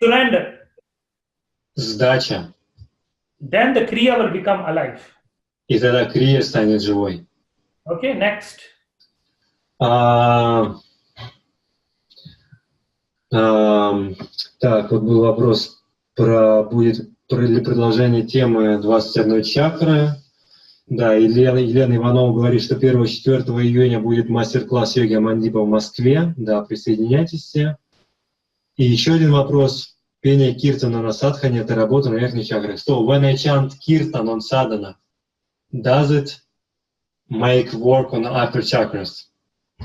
surrender. сдача. Then the Kriya will become alive. И тогда крия станет живой. Okay, next. Так, вот был вопрос будет ли продолжение темы 21 чакры. Да, Елена Иванова говорит, что 1-4 июня будет мастер-класс йоги Амандипа в Москве. Да, присоединяйтесь все. И еще один вопрос. Пение киртана на садхане — это работа на верхних чакрах. So, when I chant kirtan on sadhana, does it make work on upper chakras?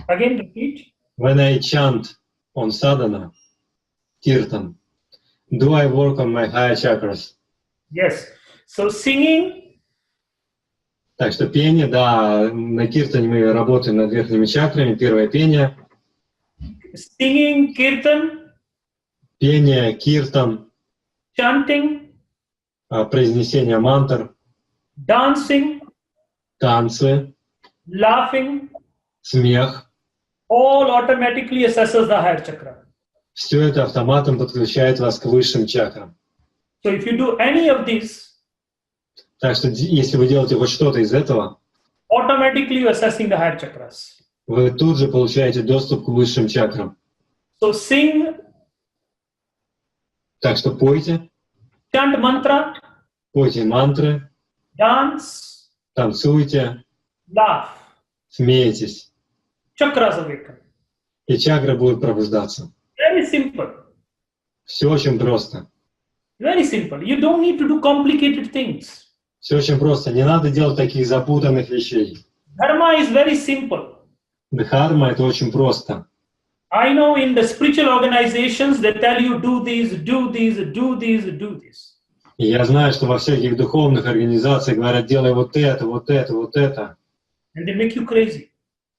Again, repeat. When I chant on sadhana, kirtan, do I work on my higher chakras? Yes. So singing. Так что пение, да, на киртане мы работаем над верхними чакрами. Первое пение. Singing, kirtan. Пение, киртан. Chanting. Произнесение мантр. Dancing. Танцы. Laughing. Смех. All automatically assesses the higher chakra. Все это автоматом подключает вас к высшим чакрам. So if you do any of these, Так что если вы делаете хоть что-то из этого, automatically you're assessing the higher chakras. вы тут же получаете доступ к высшим чакрам. So sing. Так что пойте. Chant mantra. Пойте мантры. Dance. Танцуйте. Laugh. Смейтесь. Chakras awaken. И чакры будут пробуждаться. Very simple. Все очень просто. Very simple. You don't need to do complicated things. Все очень просто. Не надо делать таких запутанных вещей. Dharma is very simple. Дхарма — это очень просто. I know in the spiritual organizations they tell you do this, do this, do this, do this. И я знаю, что во всяких духовных организациях говорят, делай вот это, вот это, вот это. And they make you crazy.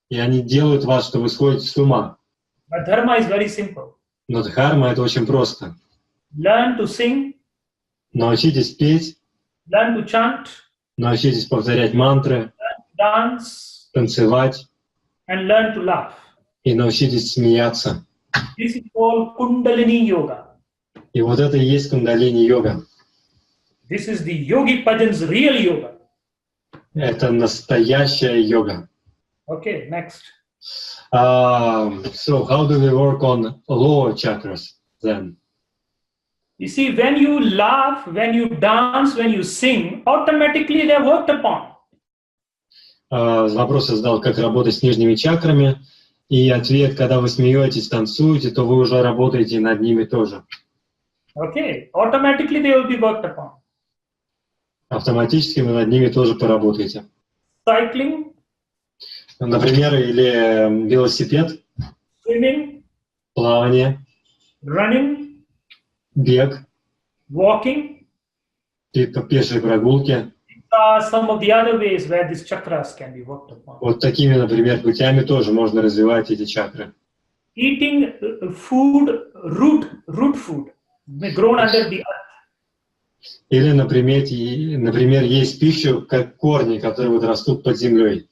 И они делают вас, что вы сходите с ума. But dharma is very simple. Но дхарма — это очень просто. Learn to sing, Научитесь петь, learn to chant, научитесь повторять мантры, dance, танцевать and learn to laugh. и научитесь смеяться. This is called Kundalini Yoga. И вот это и есть кундалини-йога. This is the Yogi Bhajan's real yoga. Это настоящая йога. Okay, next. So how do we work on lower chakras then? You see, when you laugh, when you dance, when you sing, automatically they're worked upon. Вопрос я задал, как работать с нижними чакрами. И ответ, когда вы смеетесь, танцуете, то вы уже работаете над ними тоже. Okay, automatically they will be worked upon. Автоматически вы над ними тоже поработаете. Cycling, Например, или велосипед, swimming, плавание, running, бег, walking. пешие прогулки. These are some of the other ways where these chakras can be worked upon. Вот такими, например, путями тоже можно развивать эти чакры. Eating food, root food, grown under the earth. Или, например, есть пищу, как корни, которые вот растут под землей.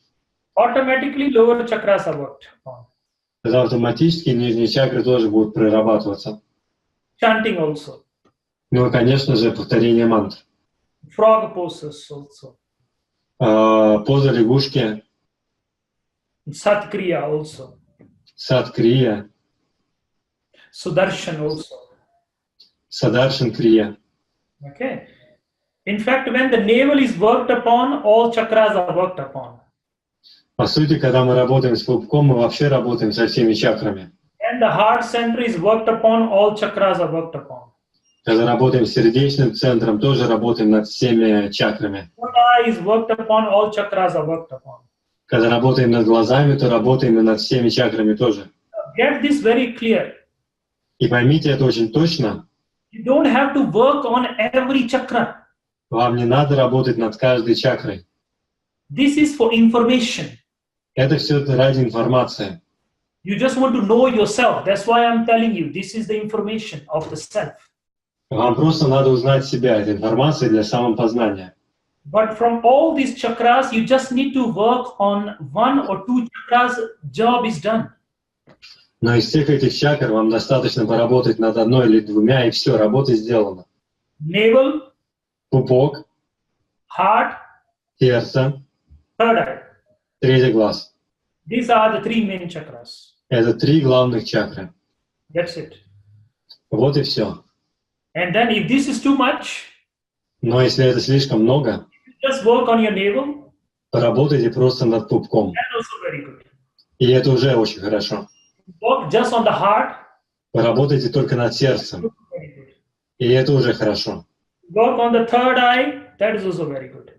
Automatically lower chakras are worked upon. Тогда автоматически нижние чакры тоже будут прорабатываться. Chanting also. Ну и, конечно же, повторение мантр. Frog poses also. Поза лягушки, Sat Kriya also. сад-крия, Sudarshan also. садаршан-крия. Okay. In fact, when the navel is worked upon, all chakras are worked upon. По сути, когда мы работаем с пупком, мы вообще работаем со всеми чакрами. When the heart center is worked upon, all chakras are worked upon. Когда работаем с сердечным центром, тоже работаем над всеми чакрами. One eye is worked upon, all chakras are worked upon. Когда работаем над глазами, то работаем и над всеми чакрами тоже. Get this very clear. И поймите это очень точно. You don't have to work on every chakra. Вам не надо работать над каждой чакрой. This is for information. Это все ради информации. You just want to know yourself. That's why I'm telling you, this is the information of the self. Вам просто надо узнать себя. Это информация для самопознания. But from all these chakras, you just need to work on 1 or 2 chakras, job is done. Но из всех этих чакр вам достаточно поработать над одной или двумя, и все, работа сделана. Navel, Пупок, heart, сердце, third eye. третий глаз. These are the 3 main chakras. Это 3 главных чакры. That's it. Вот и все. And then if this is too much, Но если это слишком много, just work on your navel. поработайте просто над пупком. That's also very good. И это уже очень хорошо. Work just on the heart. Поработайте только над сердцем. Very good. И это уже хорошо. Work on the third eye. That is also very good.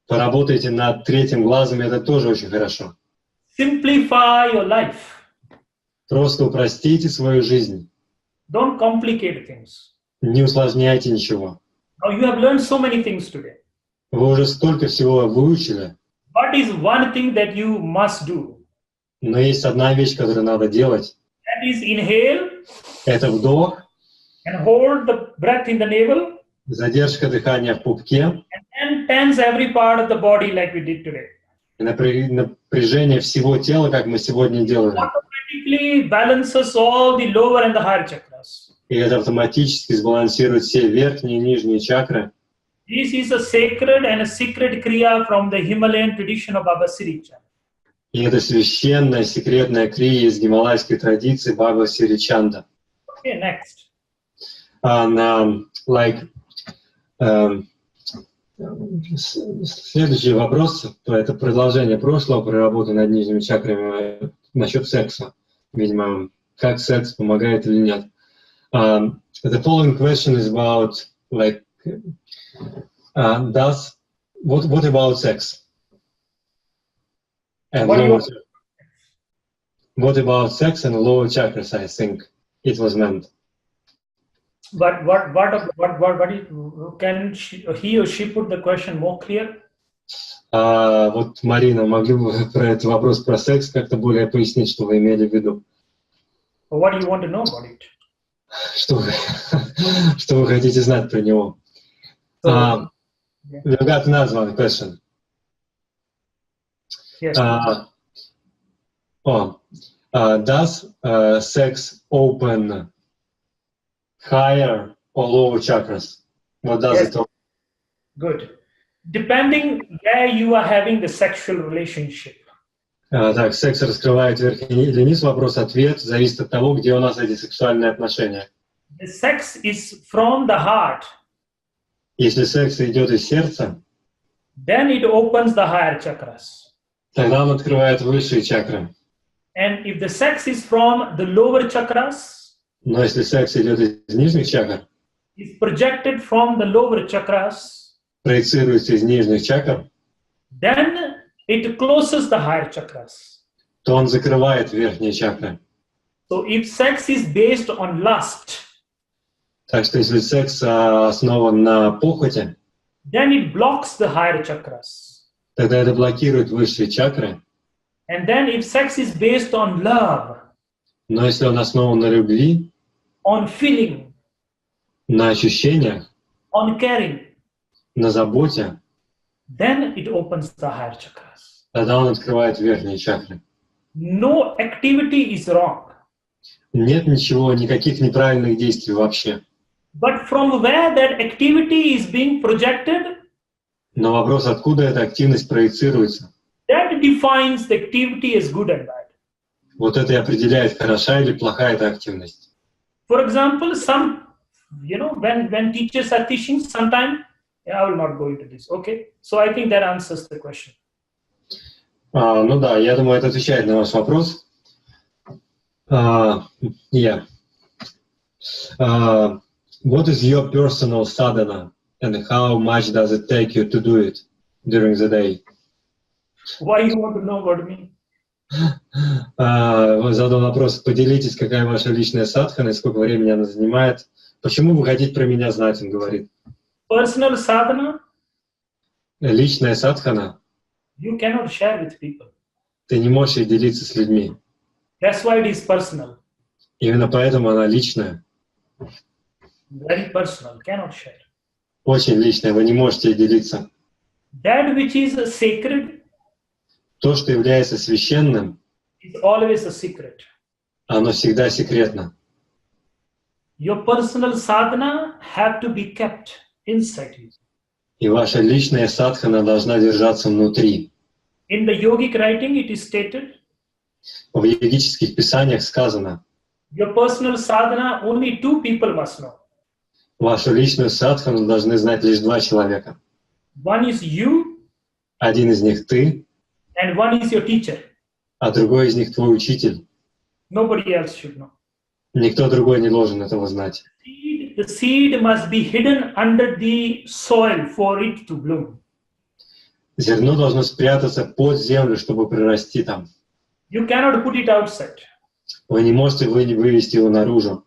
Поработайте над третьим глазом, это тоже очень хорошо. Simplify your life. Просто упростите свою жизнь. Don't complicate things. Не усложняйте ничего. Now you have learned so many things today. Вы уже столько всего выучили, What is one thing that you must do? но есть одна вещь, которую надо делать. That is inhale Это вдох, and hold the breath in the navel задержка дыхания в пупке, and then tense every part of the body like we did today. и напряжение всего тела, как мы сегодня делали. Automatically balances all the lower and the higher chakras. И это автоматически сбалансирует все верхние и нижние чакры. This is a sacred and a secret kriya from the Himalayan tradition of Baba Sirichan. И это священная, секретная крия из гималайской традиции Баба Сиричанда. Okay, next. Следующий вопрос, это продолжение прошлого про работу над нижними чакрами насчет секса. Видимо, как секс помогает или нет. The following question is about what about sex? And what about sex and lower chakras? I think it was meant. But can he or she put the question more clear? Вот, Марина, могли бы вы про этот вопрос про секс как-то более пояснить, что вы имели в виду? What do you want to know about it? Что вы хотите знать про него? We've got another one question. Yes. Does sex open higher or lower chakras? What does Yes. it open? Good. Depending where you are having the sexual relationship. Так, секс раскрывает верхний или низ, вопрос-ответ, зависит от того, где у нас эти сексуальные отношения. The sex is from the heart. Если секс идет из сердца, Then it opens the higher chakras. тогда он открывает высшие чакры. And if the sex is from the lower chakras, Но если секс идет из нижних чакр, is projected from the lower chakras, проецируется из нижних чакр, then it closes the higher chakras. то он закрывает верхние чакры. So if sex is based on lust, Так что если секс основан на похоти, then it blocks the higher chakras. тогда это блокирует высшие чакры. And then if sex is based on love, Но если он основан на любви, on feeling, на ощущениях, on caring, на заботе, then it opens the higher chakras. тогда он открывает верхние чакры. No activity is wrong. Нет ничего, никаких неправильных действий вообще. But from where that activity is being projected, Но вопрос, откуда эта активность проецируется, that defines the activity as good and bad. вот это и определяет, хороша или плохая эта активность. For example, when teachers are teaching, sometimes, I will not go into this, okay? So I think that answers the question. Ну да, я думаю, это отвечает на ваш вопрос. What is your personal sadhana and how much does it take you to do it during the day? Why you want to know about me? Задал вопрос, поделитесь, какая ваша личная садхана и сколько времени она занимает. Почему вы хотите про меня знать, он говорит. Personal sadhana личная садхана, you cannot share with people. ты не можешь ей делиться с людьми. That's why it is personal. Именно поэтому она личная. Very personal, cannot share. Очень личная, вы не можете ей делиться. That which is sacred То, что является священным, is always a secret. оно всегда секретно. Your personal sadhana have to be kept inside you. И ваша личная садхана должна держаться внутри. In the yogic writing, it is stated, В йогических писаниях сказано, your personal sadhana, only 2 people must know. вашу личную садхану должны знать лишь 2 человека. One is you, Один из них ты, and one is your teacher. а другой из них твой учитель. Nobody else should know. Никто другой не должен этого знать. The seed must be hidden under the soil for it to bloom. Зерно должно спрятаться под землю, чтобы прорасти там. You cannot put it outside. Вы не можете вывести его наружу.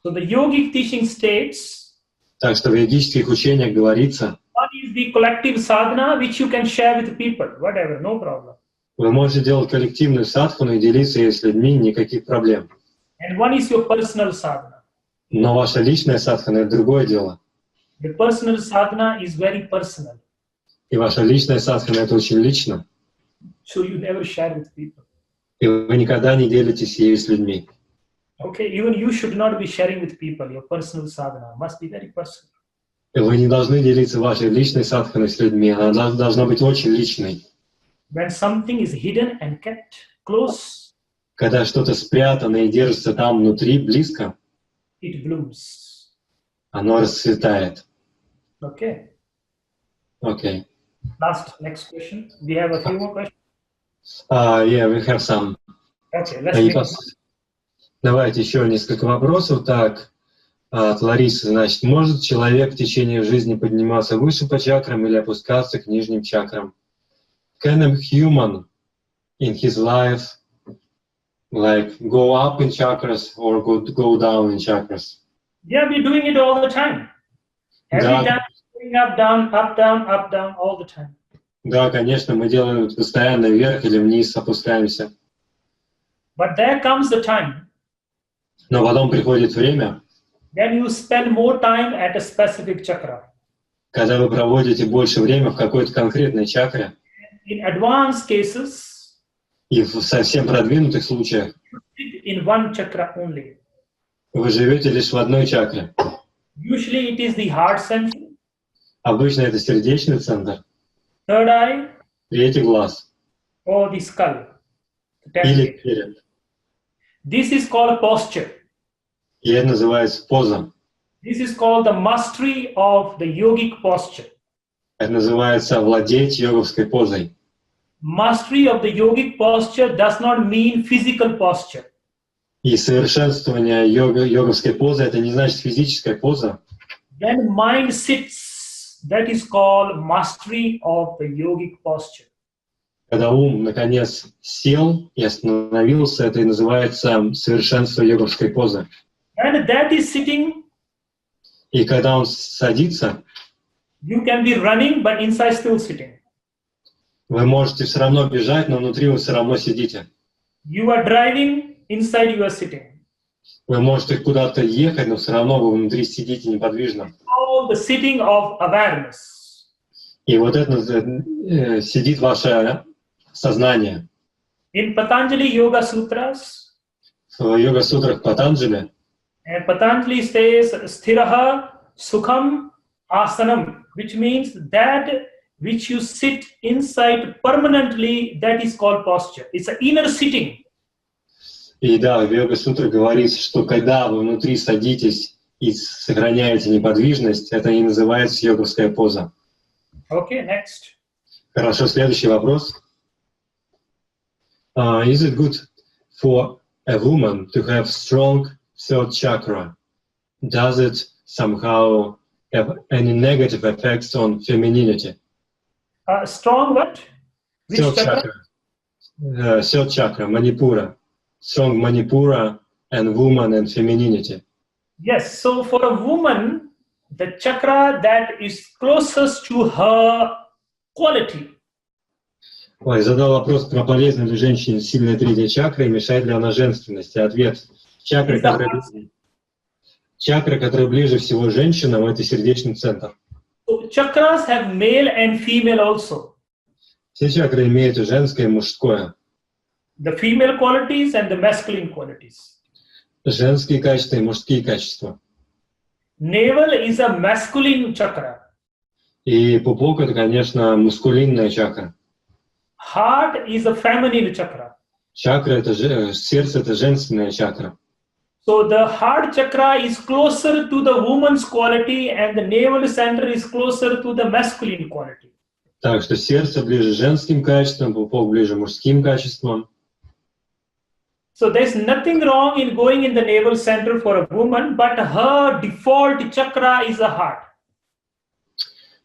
So the yogic teaching states, Так что в йогических учениях говорится, one is the collective sadhana which you can share with people, whatever, no problem. вы можете делать коллективную садхану и делиться ею с людьми, никаких проблем. And one is your personal sadhana. Но ваша личная садхана — это другое дело. The personal sadhana is very personal. И ваша личная садхана — это очень лично. So you never share with people. И вы никогда не делитесь ею с людьми. Okay, even you should not be sharing with people. Your personal sadhana must be very personal. И вы не должны делиться вашей личной садханой с людьми. Она должна быть очень личной. When something is hidden and kept close, Когда что-то спрятано и держится там внутри, близко, it blooms. оно расцветает. Okay. Окей. Next question. We have a few more questions. Yeah, we have some. Okay, let's Давайте еще несколько вопросов. Так, от Ларисы. Значит, может человек в течение жизни подниматься выше по чакрам или опускаться к нижним чакрам? Can a human in his life like go up in chakras or go down in chakras? Yeah, we're doing it all the time. Every time, going up, down, all the time. Да, конечно, мы делаем это постоянно вверх или вниз, опускаемся. But there comes the time. Но потом приходит время, Then you spend more time at a specific chakra. когда вы проводите больше времени в какой-то конкретной чакре. In advanced cases, И в совсем продвинутых случаях in one chakra only. вы живете лишь в одной чакре. Usually it is the heart center. Обычно это сердечный центр, Third eye, третий глаз or the skull. или череп. This is called posture. И это называется поза. This is called the mastery of the yogic posture. Это называется владеть йоговской позой. Mastery of the yogic posture does not mean physical posture. И совершенствование йоговской позы — это не значит физическая поза. When mind sits, that is called mastery of the yogic posture. Когда ум, наконец, сел и остановился, это и называется совершенство йоговской позы. And that is sitting. И когда он садится, You can be running, but inside still sitting. вы можете все равно бежать, но внутри вы все равно сидите. You are driving, inside you are sitting. Вы можете куда-то ехать, но все равно вы внутри сидите неподвижно. All the sitting of awareness. И вот это сидит ваше сознание. In Patanjali Yoga Sutras, В йога-сутрах Патанджали and Patanjali says, Sthiraha Sukham Asanam, which means that which you sit inside permanently, that is called posture. It's an inner sitting. И да, в йога-сутре говорится, что когда вы внутри садитесь и сохраняете неподвижность, это и называется йоговская поза. Okay, next. Хорошо, следующий вопрос. Is it good for a woman to have strong third chakra? Does it somehow have any negative effects on femininity? Strong what? Which Third chakra? Third chakra, Manipura. Strong Manipura and woman and femininity. Yes, so for a woman, the chakra that is closest to her quality. Ой, задал вопрос, про полезна ли женщине сильная третья чакра и мешает ли она женственности. Ответ. Чакра, которая ближе всего женщинам, это сердечный центр. So chakras have male and female also. Все чакры имеют и женское, и мужское. The female qualities and the masculine qualities. Женские качества и мужские качества. Navel is a masculine chakra. И пупок — это, конечно, мускулинная чакра. Heart is a feminine chakra. Чакра — это сердце, это женственная чакра. So the heart chakra is closer to the woman's quality and the navel center is closer to the masculine quality. Так что сердце ближе женским качествам, пупок ближе мужским качествам. So there's nothing wrong in going in the navel center for a woman, but her default chakra is the heart.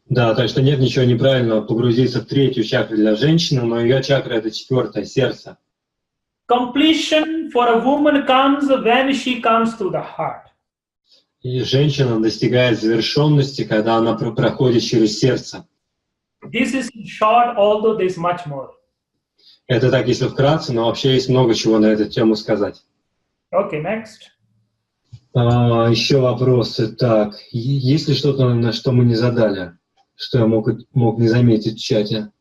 Да, так что нет ничего неправильного погрузиться в третью чакру для женщины, но ее чакра — это четвертое, сердце. Completion for a woman comes when she comes to the heart. И женщина достигает завершенности, когда она проходит через сердце. This is short, although there's much more. Это так, если вкратце, но вообще есть много чего на эту тему сказать. Okay, next. Еще вопросы. Так, есть ли что-то, на что мы не задали, что я мог не заметить в чате?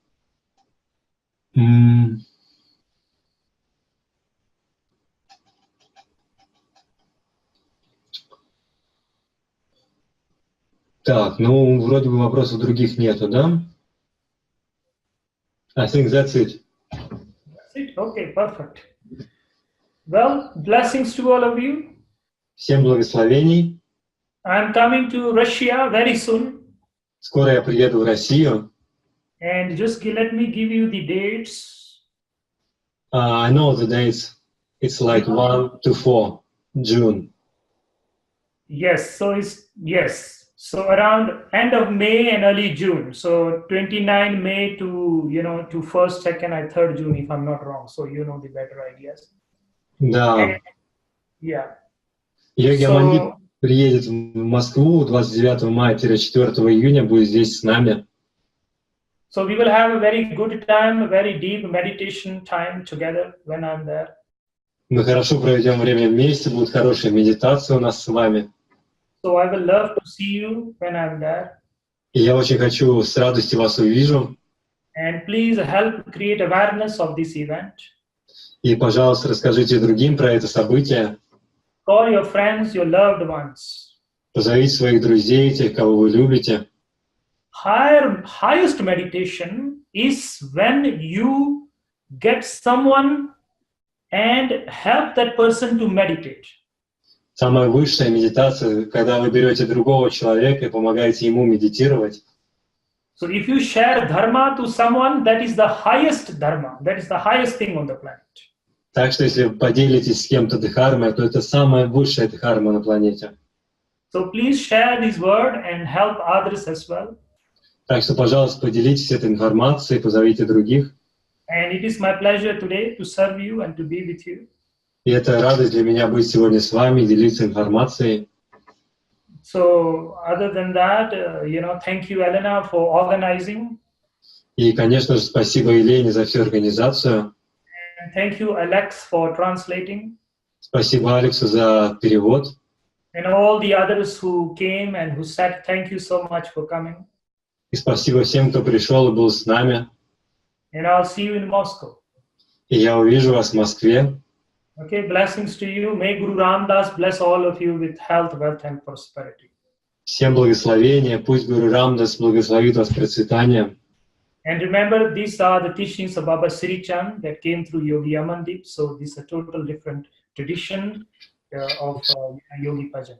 Так, ну, вроде бы вопросов других нету, да? I think that's it. That's it. Okay, perfect. Well, blessings to all of you. Всем благословений. I'm coming to Russia very soon. Скоро я приеду в Россию. And just let me give you the dates. I know the dates. It's like 1 to 4 June. Yes, so around end of May and early June. So 29 May to 1st, 2nd, and 3rd June, if I'm not wrong. So you know the better ideas. Да. And, yeah. Йоги Амандип приедет в Москву 29 мая-4 июня, будет здесь с нами. So we will have a very good time, a very deep meditation time together when I'm there. Мы хорошо проведем время вместе, будет хорошая медитация у нас с вами. So I will love to see you when I'm there. И я очень хочу, с радостью вас увижу. And please help create awareness of this event. И, пожалуйста, расскажите другим про это событие. Call your friends, your loved ones. Позовите своих друзей, тех, кого вы любите. Highest meditation is when you get someone and help that person to meditate. Самая высшая медитация, когда вы берете другого человека и помогаете ему медитировать. So if you share dharma to someone, that is the highest dharma. That is the highest thing on the planet. Так что если вы поделитесь с кем-то дхармой, то это самая высшая дхарма на планете. So please share this word and help others as well. Так что, пожалуйста, поделитесь этой информацией, позовите других. And it is my pleasure today to serve you and to be with you. И это радость для меня быть сегодня с вами, делиться информацией. So other than that, thank you, Elena, for organizing. И, конечно же, спасибо Елене за всю организацию. And thank you, Alex, for translating. Спасибо Алексу за перевод. And all the others who came and who said thank you so much for coming. И спасибо всем, кто пришел и был с нами. And I'll see you in Moscow. И я увижу вас в Москве. Okay, blessings to you. May Guru Ramdas bless all of you with health, wealth, and prosperity. Всем благословения. Пусть Гуру Рамдас благословит вас процветанием. And remember, these are the teachings of Baba Sri Chand that came through Yogi Amandip. So this is a total different tradition of Yogi Bhajan.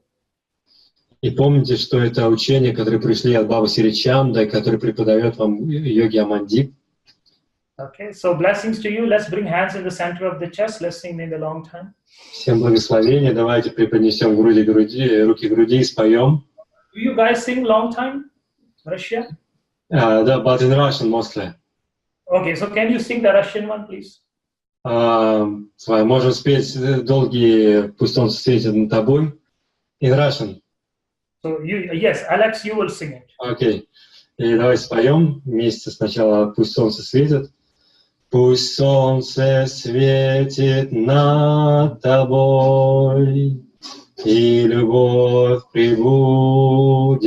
И помните, что это учения, которые пришли от Бабы Сри Чанда, который преподает вам Йоги Амандип. Okay, so blessings to you. Let's bring hands in the center of the chest. Let's sing in the long time. Всем благословения. Давайте преподнесем руки груди и споем. Do you guys sing long time, Russia? Да, but in Russian mostly. Okay, so can you sing the Russian one, please? Можем спеть долгие, пусть он светит над тобой. In Russian. So yes, Alex, you will sing it. Okay. И давай споем вместе сначала «Пусть солнце светит». Пусть солнце светит над тобой, и любовь прибудет,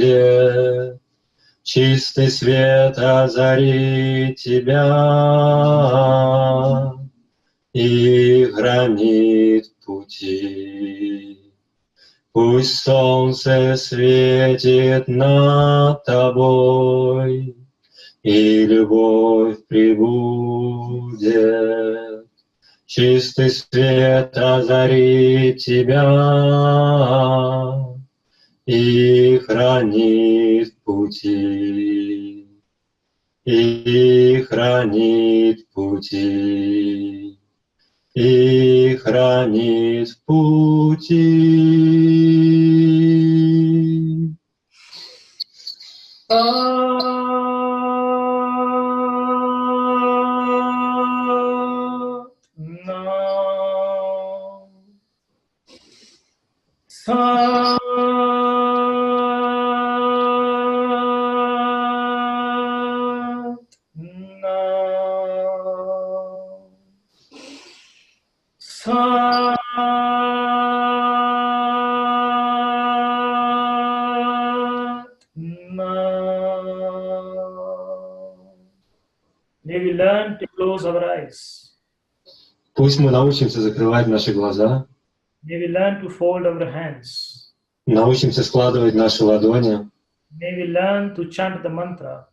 чистый свет озарит тебя и хранит пути. Пусть солнце светит над тобой, и любовь прибудет, чистый свет озарит тебя и хранит пути, и хранит пути, и хранит пути. May we learn to close our eyes. Пусть мы научимся закрывать наши глаза, May we learn to fold our hands. научимся складывать наши ладони, May we learn to chant the mantra.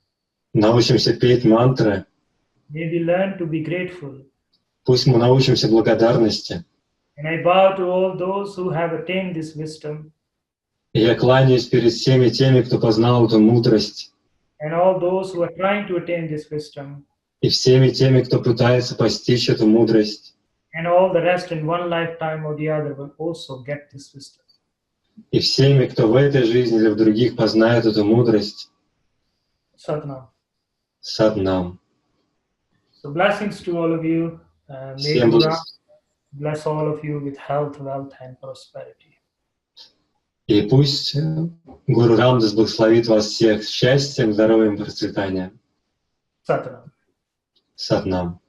научимся петь мантры, May we learn to be grateful. пусть мы научимся благодарности. And I bow to all those who have attained this wisdom, И я кланяюсь перед всеми теми, кто познал эту мудрость, and all those who are trying to attain this wisdom, и всеми теми, кто пытается постичь эту мудрость, and all the rest in one lifetime or the other will also get this wisdom. и всеми, кто в этой жизни или в других познает эту мудрость. Satnam. Сатнам. So blessings to all of you. May Всем Guru благ. bless all of you with health, wealth, and prosperity. И пусть Гуру Рамдас благословит вас всех счастьем, здоровьем, процветанием. Satnam. Сатнам.